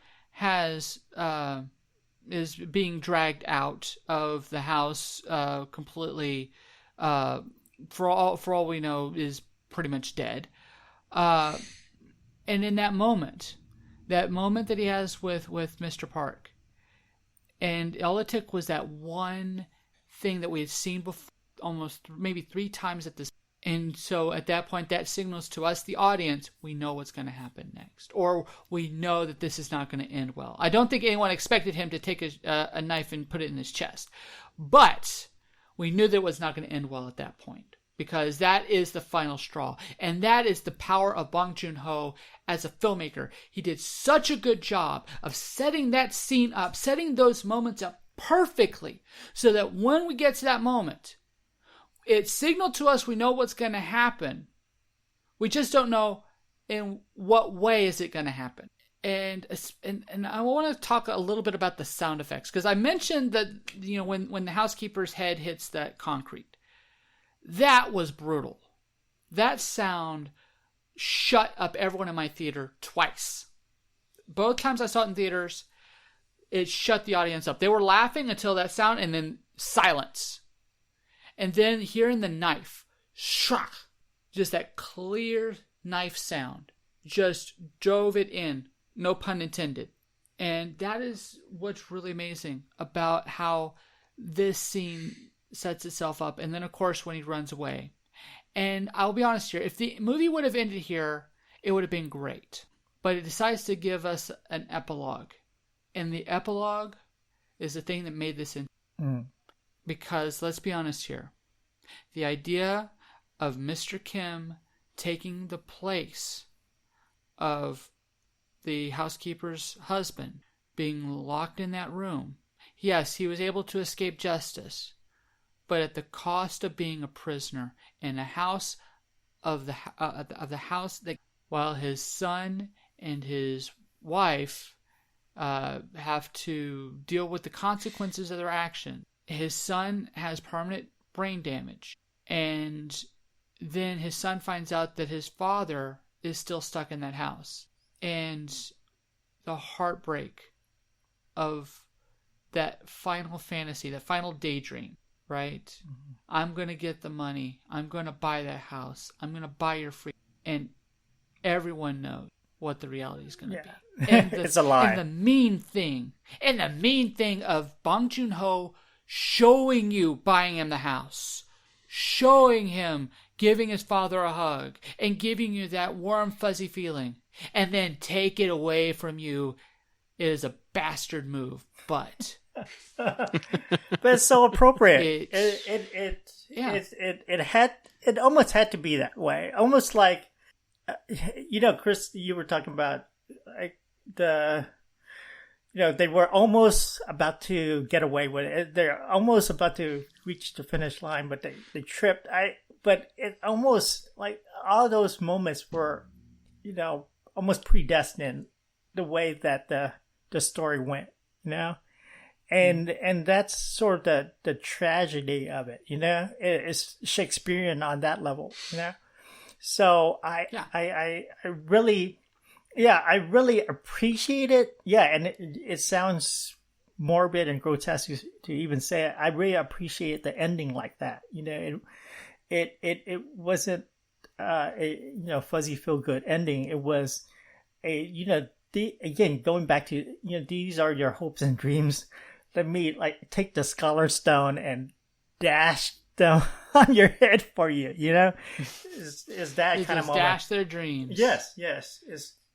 is being dragged out of the house completely, for all we know, is pretty much dead. And in that moment that he has with Mr. Park, and all it took was that one thing that we had seen before, almost maybe 3 times at this. And so at that point, that signals to us, the audience, we know what's going to happen next. Or we know that this is not going to end well. I don't think anyone expected him to take a knife and put it in his chest. But we knew that it was not going to end well at that point. Because that is the final straw. And that is the power of Bong Joon-ho as a filmmaker. He did such a good job of setting that scene up, setting those moments up perfectly. So that when we get to that moment, it signaled to us we know what's going to happen. We just don't know in what way is it going to happen. And I want to talk a little bit about the sound effects, because I mentioned that, you know, when the housekeeper's head hits that concrete, that was brutal. That sound shut up everyone in my theater twice. Both times I saw it in theaters, it shut the audience up. They were laughing until that sound, and then silence. And then hearing the knife, shrak, just that clear knife sound, just drove it in. No pun intended. And that is what's really amazing about how this scene sets itself up. And then, of course, when he runs away. And I'll be honest here, if the movie would have ended here, it would have been great. But it decides to give us an epilogue. And the epilogue is the thing that made this in. Because, let's be honest here, the idea of Mr. Kim taking the place of the housekeeper's husband being locked in that room. Yes, he was able to escape justice, but at the cost of being a prisoner in a house of the house that, while his son and his wife have to deal with the consequences of their action. His son has permanent brain damage, and then his son finds out that his father is still stuck in that house. And the heartbreak of that final fantasy, that final daydream, right? Mm-hmm. I'm going to get the money. I'm going to buy that house. I'm going to buy your freedom. And everyone knows what the reality is going to be. And it's a lie. And the mean thing of Bong Joon-ho showing you buying him the house, showing him giving his father a hug, and giving you that warm, fuzzy feeling, and then take it away from you is a bastard move, but it's so appropriate. It almost had to be that way. Almost like, Chris, you were talking about like they were almost about to get away with it. They're almost about to reach the finish line, but they tripped. But it almost, like, all those moments were, almost predestined the way that the story went, And that's sort of the tragedy of it, It's Shakespearean on that level, So I really appreciate it. Yeah, and it sounds morbid and grotesque to even say it. I really appreciate the ending like that, It wasn't a fuzzy feel good ending. It was again going back to these are your hopes and dreams. Let me take the scholar stone and dash them on your head for you. Is that kind of moment? Dash their dreams. Yes.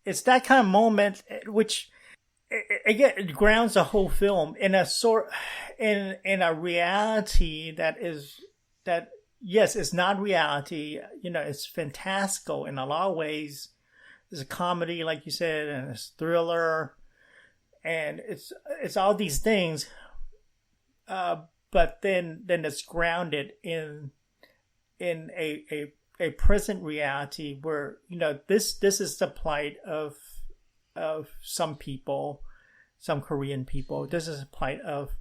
It's that kind of moment which again it grounds the whole film in a reality that. Yes, it's not reality. It's fantastical in a lot of ways. It's a comedy, like you said, and it's thriller, and it's all these things. But then it's grounded in a present reality where this is the plight of some people, some Korean people. This is the plight of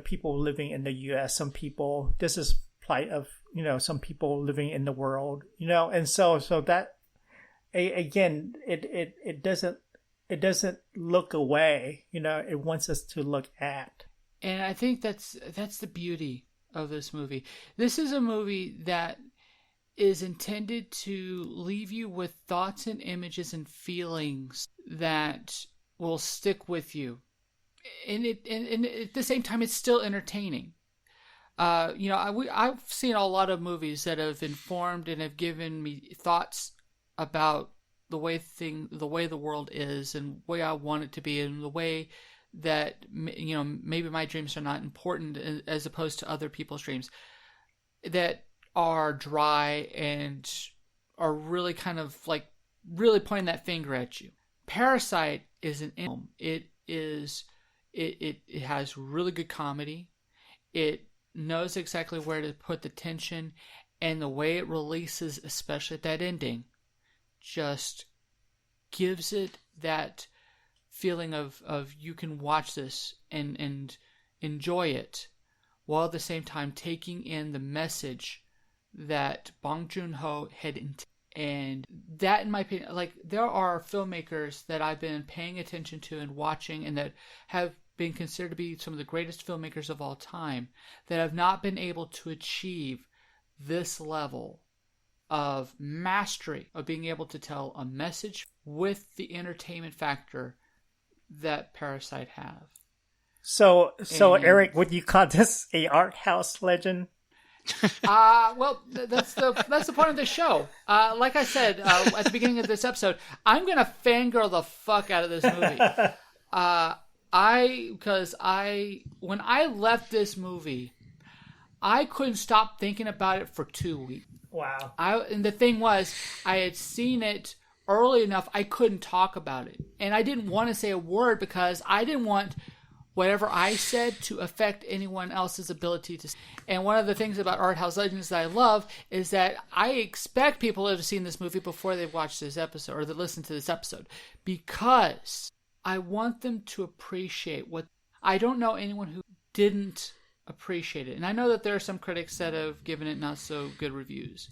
people living in the U.S. Some people. This is plight of some people living in the world, and so that again it doesn't look away, it wants us to look at. And I think that's the beauty of this movie. This is a movie that is intended to leave you with thoughts and images and feelings that will stick with you, and at the same time it's still entertaining. I've seen a lot of movies that have informed and have given me thoughts about the way the world is and the way I want it to be, and the way that maybe my dreams are not important as opposed to other people's dreams that are dry and are really kind of like really pointing that finger at you. Parasite is an film. It has really good comedy. It knows exactly where to put the tension, and the way it releases, especially at that ending, just gives it that feeling of you can watch this and enjoy it, while at the same time taking in the message that Bong Joon-ho had intended. And that, in my opinion, like, there are filmmakers that I've been paying attention to and watching, and that have been considered to be some of the greatest filmmakers of all time, that have not been able to achieve this level of mastery of being able to tell a message with the entertainment factor that Parasite have. So Eric, would you call this a art house legend? Well, that's the point of the show. Like I said at the beginning of this episode, I'm gonna fangirl the fuck out of this movie. When I left this movie, I couldn't stop thinking about it for 2 weeks. Wow. And the thing was, I had seen it early enough I couldn't talk about it, and I didn't want to say a word because I didn't want whatever I said to affect anyone else's ability to. And one of the things about Art House Legends that I love is that I expect people to have seen this movie before they've watched this episode or that listen to this episode, because I want them to appreciate what. I don't know anyone who didn't appreciate it. And I know that there are some critics that have given it not so good reviews,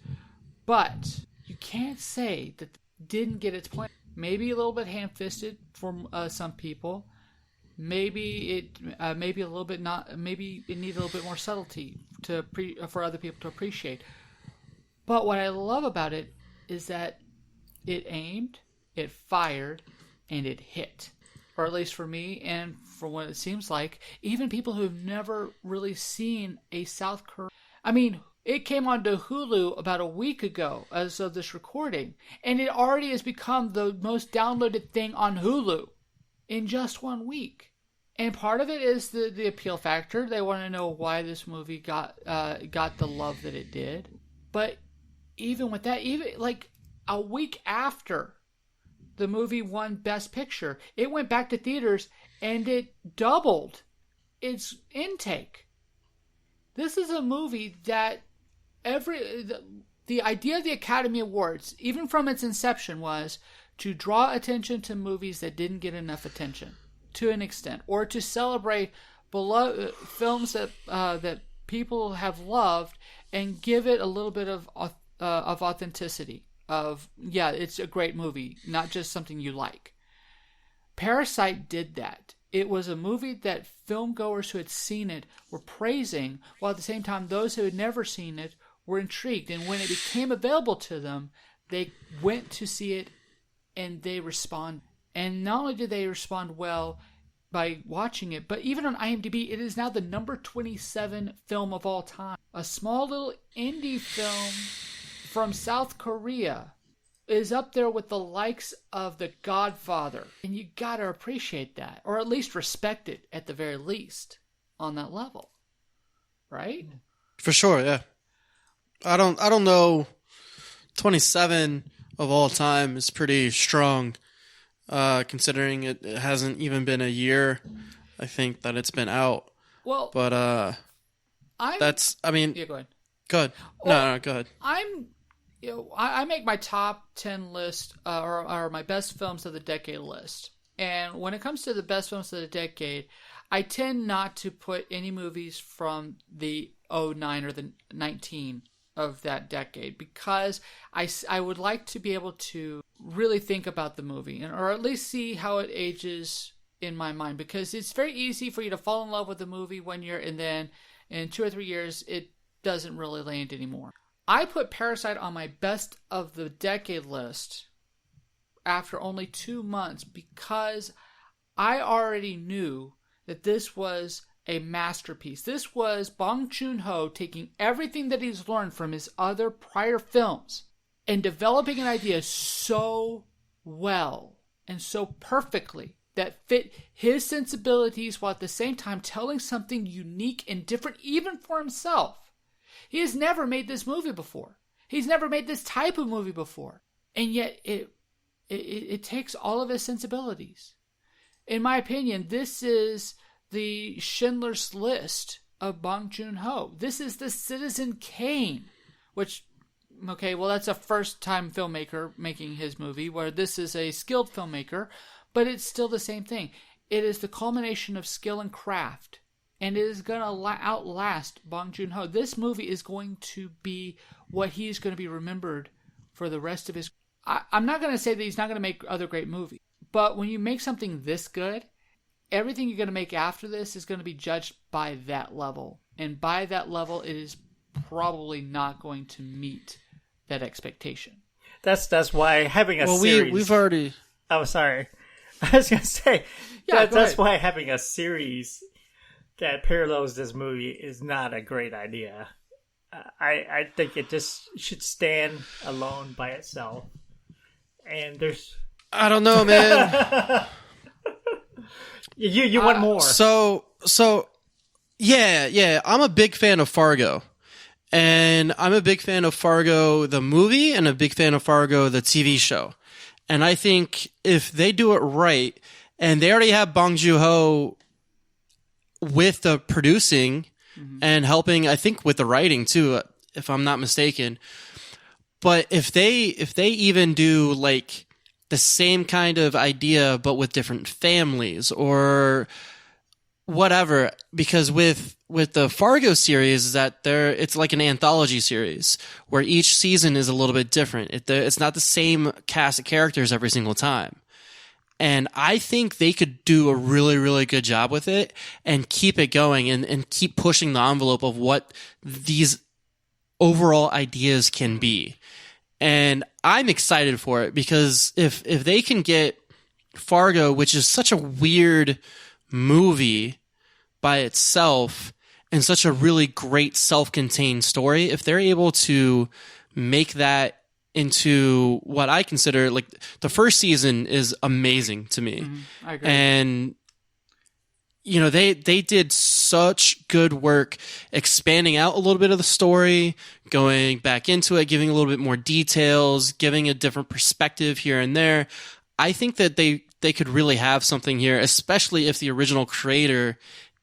but you can't say that it didn't get its point. Maybe a little bit ham-fisted for some people. Maybe it maybe a little bit not. Maybe it needed a little bit more subtlety for other people to appreciate. But what I love about it is that it aimed, it fired, and it hit. Or at least for me, and for what it seems like, even people who have never really seen a South Korean. I mean, it came onto Hulu about a week ago as of this recording, and it already has become the most downloaded thing on Hulu in just 1 week. And part of it is the appeal factor. They want to know why this movie got the love that it did. But even with that, even like a week after the movie won Best Picture, it went back to theaters and it doubled its intake. This is a movie that the idea of the Academy Awards, even from its inception, was to draw attention to movies that didn't get enough attention, to an extent, or to celebrate films that people have loved and give it a little bit of authenticity. Of, yeah, it's a great movie, not just something you like. Parasite did that. It was a movie that filmgoers who had seen it were praising, while at the same time those who had never seen it were intrigued. And when it became available to them, they went to see it and they respond. And not only did they respond well by watching it, but even on IMDb, it is now the number 27 film of all time. A small little indie film from South Korea is up there with the likes of The Godfather. And you gotta appreciate that, or at least respect it at the very least on that level. Right? For sure, yeah. I don't know. 27 of all time is pretty strong, considering it hasn't even been a year, I think, that it's been out. Well, but yeah, go ahead. Go ahead. No, go ahead. I make my top 10 list, or my best films of the decade list. And when it comes to the best films of the decade, I tend not to put any movies from the 09 or the 19 of that decade, because I would like to be able to really think about the movie, or at least see how it ages in my mind, because it's very easy for you to fall in love with the movie and then in 2 or 3 years it doesn't really land anymore. I put Parasite on my best of the decade list after only 2 months, because I already knew that this was a masterpiece. This was Bong Joon-ho taking everything that he's learned from his other prior films and developing an idea so well and so perfectly that fit his sensibilities, while at the same time telling something unique and different even for himself. He has never made this movie before. He's never made this type of movie before. And yet it takes all of his sensibilities. In my opinion, this is the Schindler's List of Bong Joon-ho. This is the Citizen Kane, which, okay, well, that's a first-time filmmaker making his movie, where this is a skilled filmmaker. but it's still the same thing. It is the culmination of skill and craft, and it is going to outlast Bong Joon-ho. This movie is going to be what he's going to be remembered for the rest of his... I'm not going to say that he's not going to make other great movies, but when you make something this good, everything you're going to make after this is going to be judged by that level. And by that level, it is probably not going to meet that expectation. That's why having a series... we've already... Oh, sorry. I was going to say, that's why having a series that parallels this movie is not a great idea. I think it just should stand alone by itself. And there's... I don't know, man. You want more. So yeah. I'm a big fan of Fargo. And I'm a big fan of Fargo, the movie, and a big fan of Fargo, the TV show. And I think if they do it right, and they already have Bong Joon-ho with the producing and helping, I think, with the writing too, if I'm not mistaken. But if they even do like the same kind of idea, but with different families or whatever, because with the Fargo series is that it's like an anthology series where each season is a little bit different. It's not the same cast of characters every single time. And I think they could do a really, really good job with it and keep it going and keep pushing the envelope of what these overall ideas can be. And I'm excited for it because if they can get Fargo, which is such a weird movie by itself and such a really great self-contained story, if they're able to make that into what I consider, like, the first season is amazing to me. I agree. And you know, they did such good work expanding out a little bit of the story, going back into it, giving a little bit more details, giving a different perspective here and there. I think that they could really have something here, especially if the original creator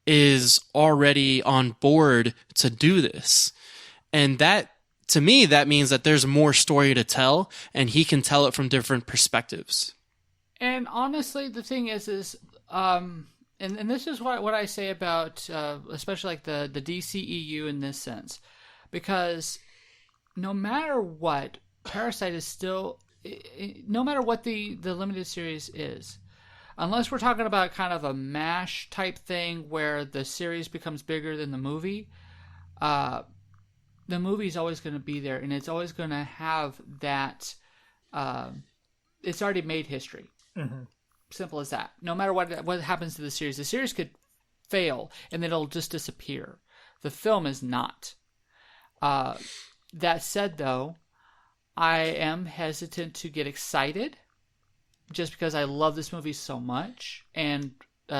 is already on board to do this. And that, to me, that means that there's more story to tell, and he can tell it from different perspectives. And honestly, the thing is and this is what I say about, especially like the DCEU in this sense, because no matter what, Parasite is still, no matter what the limited series is, unless we're talking about kind of a MASH type thing where the series becomes bigger than the movie, the movie's always going to be there, and it's always going to have that, it's already made history. Mm-hmm. Simple as that. No matter what happens to the series could fail and then it'll just disappear. The film is not. That said, though, I am hesitant to get excited just because I love this movie so much. And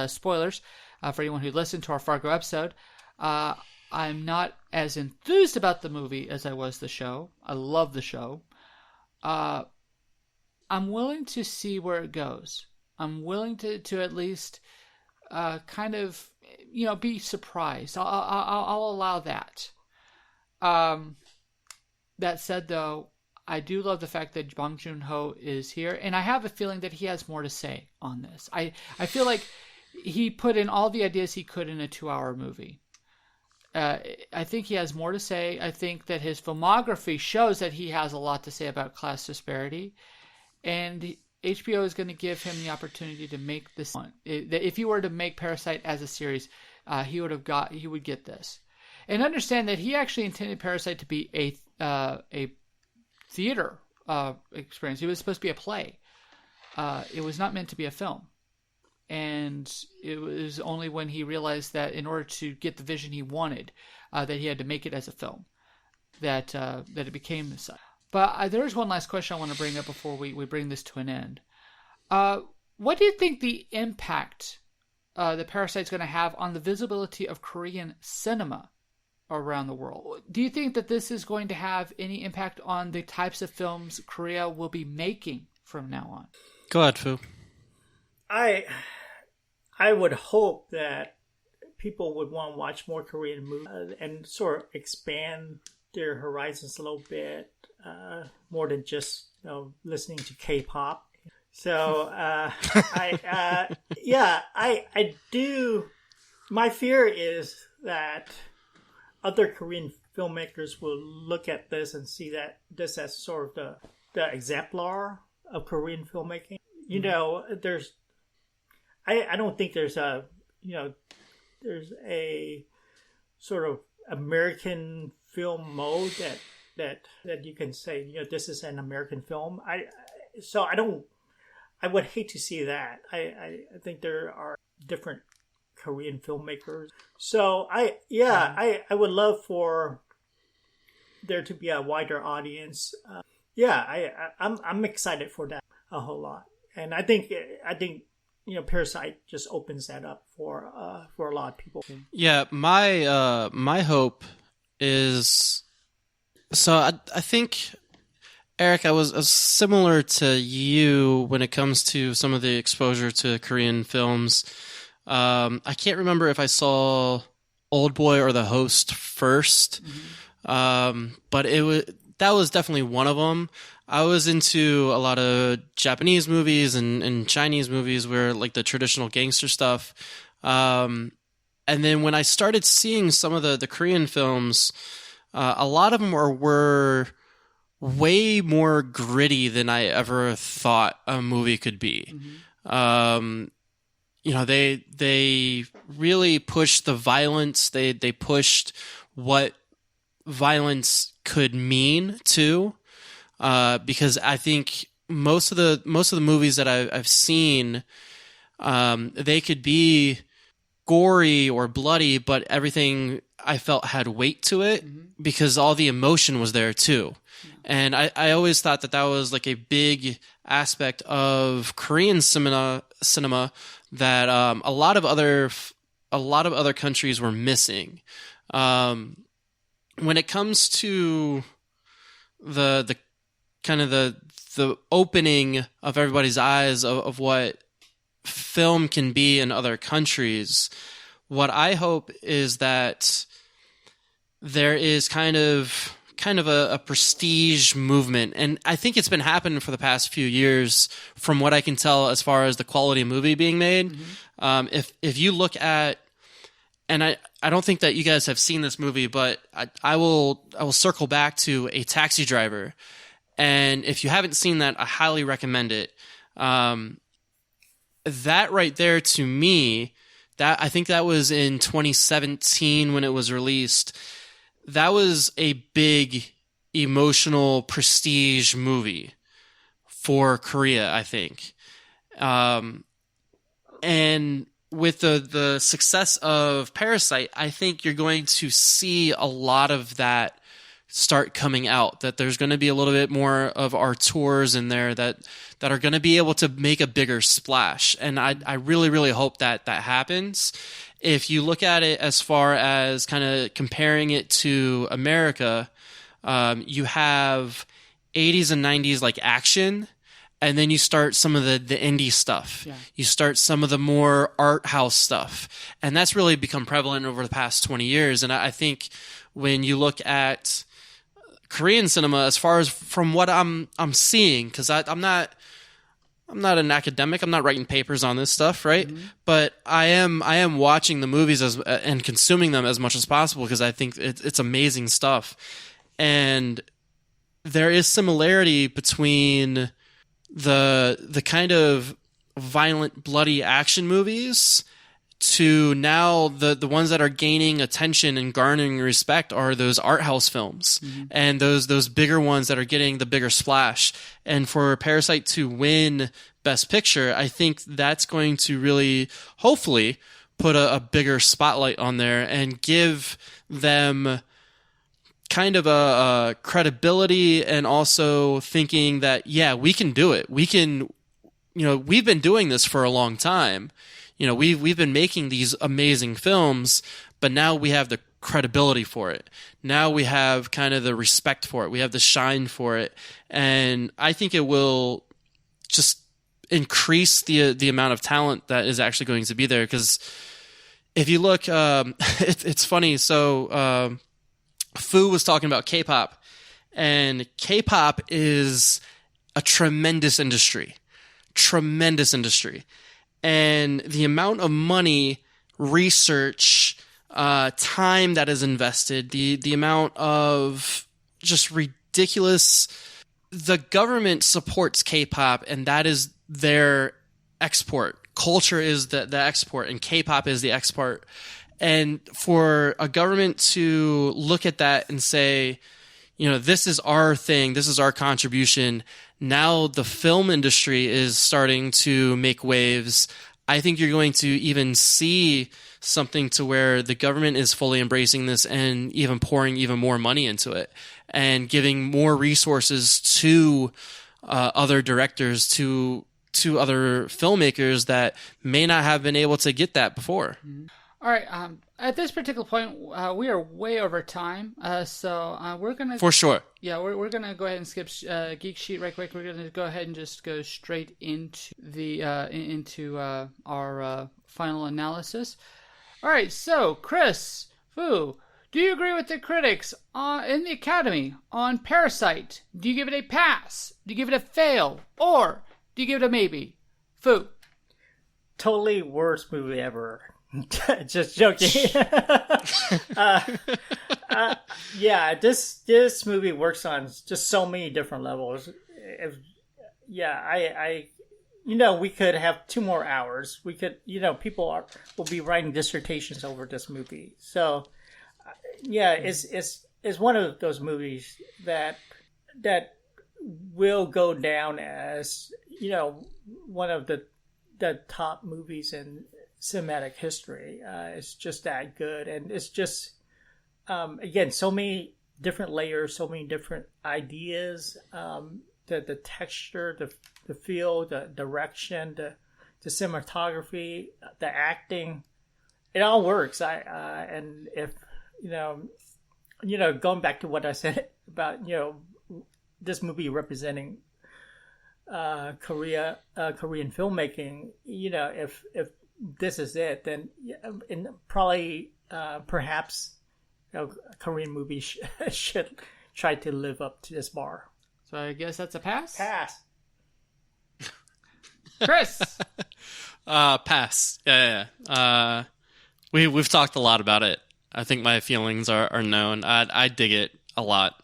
spoilers for anyone who listened to our Fargo episode, I'm not as enthused about the movie as I was the show. I love the show. I'm willing to see where it goes. I'm willing to at least kind of, be surprised. I'll allow that. That said, though, I do love the fact that Bong Joon-ho is here, and I have a feeling that he has more to say on this. I feel like he put in all the ideas he could in a 2-hour movie. I think he has more to say. I think that his filmography shows that he has a lot to say about class disparity, and HBO is going to give him the opportunity to make this one. If he were to make Parasite as a series, he would get this. And understand that he actually intended Parasite to be a theater experience. It was supposed to be a play. It was not meant to be a film. And it was only when he realized that in order to get the vision he wanted, that he had to make it as a film, that it became this. But there is one last question I want to bring up before we bring this to an end. What do you think the impact that Parasite's going to have on the visibility of Korean cinema around the world? Do you think that this is going to have any impact on the types of films Korea will be making from now on? Go ahead, Phuc. I would hope that people would want to watch more Korean movies and sort of expand their horizons a little bit, more than just listening to K-pop. So I do. My fear is that other Korean filmmakers will look at this and see that this as sort of the exemplar of Korean filmmaking. You know, I don't think there's a sort of American film mode that you can say, you know, this is an American film. I would hate to see that. I think there are different Korean filmmakers. So I would love for there to be a wider audience. I'm excited for that a whole lot, and I think you know, Parasite just opens that up for a lot of people. Yeah, my hope is, so I think, Eric, I was similar to you when it comes to some of the exposure to Korean films. I can't remember if I saw Old Boy or The Host first, but that was definitely one of them. I was into a lot of Japanese movies and Chinese movies where like the traditional gangster stuff. And then when I started seeing some of the Korean films, a lot of them were way more gritty than I ever thought a movie could be. You know, they really pushed the violence. They pushed what violence could mean too. Because I think most of the movies that I've seen, they could be gory or bloody, but everything I felt had weight to it because all the emotion was there too. And I always thought that was like a big aspect of Korean cinema that a lot of other countries were missing. When it comes to the kind of the opening of everybody's eyes of what film can be in other countries, what I hope is that there is kind of a prestige movement, and I think it's been happening for the past few years from what I can tell as far as the quality of movie being made. If you look at, and I don't think that you guys have seen this movie, but I will circle back to A Taxi Driver. And if you haven't seen that, I highly recommend it. That right there, to me, that I think that was in 2017 when it was released. That was a big emotional prestige movie for Korea, I think. And with the success of Parasite, I think you're going to see a lot of that start coming out, that there's going to be a little bit more of our tours in there that are going to be able to make a bigger splash. And I really, really hope that happens. If you look at it as far as kind of comparing it to America, you have 80s and 90s like action, and then you start some of the indie stuff. Yeah. You start some of the more art house stuff. And that's really become prevalent over the past 20 years. And I think when you look at Korean cinema, as far as from what I'm seeing, because I'm not an academic, I'm not writing papers on this stuff, right? But I am watching the movies and consuming them as much as possible because I think it's amazing stuff. And there is similarity between the kind of violent, bloody action movies to now the ones that are gaining attention and garnering respect are those art house films and those bigger ones that are getting the bigger splash. And for Parasite to win Best Picture, I think that's going to really, hopefully, put a bigger spotlight on there and give them kind of a credibility, and also thinking that, yeah, we can do it. We can, we've been doing this for a long time. We've been making these amazing films, but now we have the credibility for it. Now we have kind of the respect for it. We have the shine for it. And I think it will just increase the amount of talent that is actually going to be there. Because if you look, it's funny. So Phuc was talking about K-pop, and K-pop is a tremendous industry. tremendous industry. And the amount of money, research, time that is invested, the amount of just ridiculous. The government supports K-pop, and that is their export. Culture is the export, and K-pop is the export. And for a government to look at that and say, this is our thing, this is our contribution. Now the film industry is starting to make waves. I think you're going to even see something to where the government is fully embracing this and even pouring even more money into it and giving more resources to other directors, to other filmmakers that may not have been able to get that before. All right. At this particular point, we are way over time. So we're going to... For sure. Yeah, we're going to go ahead and skip Geek Sheet right quick. We're going to go ahead and just go straight into our final analysis. All right. So, Chris, Phuc, do you agree with the critics in the Academy on Parasite? Do you give it a pass? Do you give it a fail? Or do you give it a maybe? Phuc. Totally worst movie ever. Just joking. Yeah, this movie works on just so many different levels. We could have 2 more hours. We could, people will be writing dissertations over this movie. So, it's one of those movies that will go down as one of the top movies in cinematic history. It's just that good, and it's just again, so many different layers, so many different ideas. The texture, the feel, the direction, the cinematography, the acting, it all works. And if going back to what I said about this movie representing Korean filmmaking, if this is it, then probably perhaps a Korean movie should try to live up to this bar. So I guess that's a pass? Pass. Chris? Pass. Yeah. We've talked a lot about it. I think my feelings are known. I dig it a lot.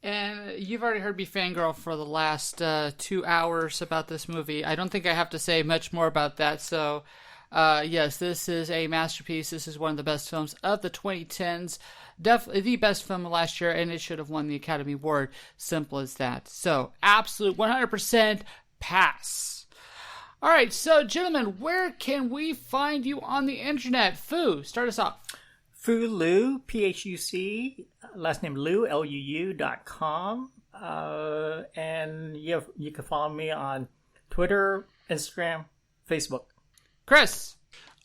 And you've already heard me fangirl for the last 2 hours about this movie. I don't think I have to say much more about that. So, yes, this is a masterpiece. This is one of the best films of the 2010s. Definitely the best film of last year, and it should have won the Academy Award. Simple as that. So, absolute 100% pass. All right, so, gentlemen, where can we find you on the internet? Phuc, start us off. Phuc Luu, Phuc, last name Luu, LUU.com. And you can follow me on Twitter, Instagram, Facebook. Chris?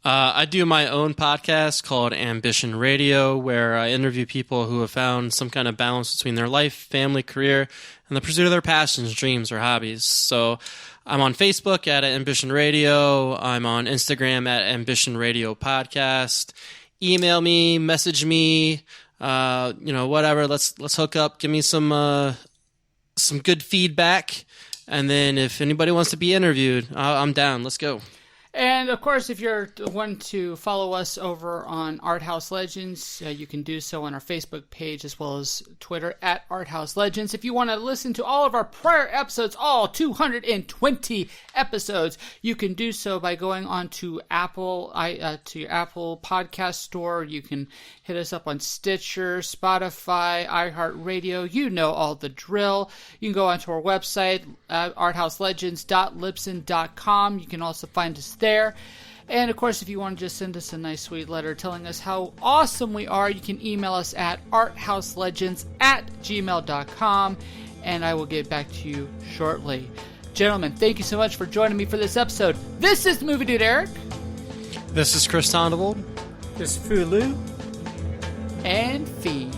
I do my own podcast called Ambition Radio, where I interview people who have found some kind of balance between their life, family, career, and the pursuit of their passions, dreams, or hobbies. So I'm on Facebook at Ambition Radio. I'm on Instagram at Ambition Radio Podcast. Email me, message me, whatever. Let's hook up. Give me some good feedback, and then if anybody wants to be interviewed, I'm down. Let's go. And, of course, if you're wanting to follow us over on Art House Legends, you can do so on our Facebook page as well as Twitter at Art House Legends. If you want to listen to all of our prior episodes, all 220 episodes, you can do so by going on to Apple Podcast Store. You can hit us up on Stitcher, Spotify, iHeartRadio. You know all the drill. You can go onto our website, arthouselegends.libsyn.com. You can also find us there. And of course, if you want to just send us a nice sweet letter telling us how awesome we are, you can email us at arthouselegends@gmail.com, and I will get back to you shortly. Gentlemen, thank you so much for joining me for this episode. This is MovieDude Eric. This is Chris Tondevold. This is Phuc Luu. And Phi.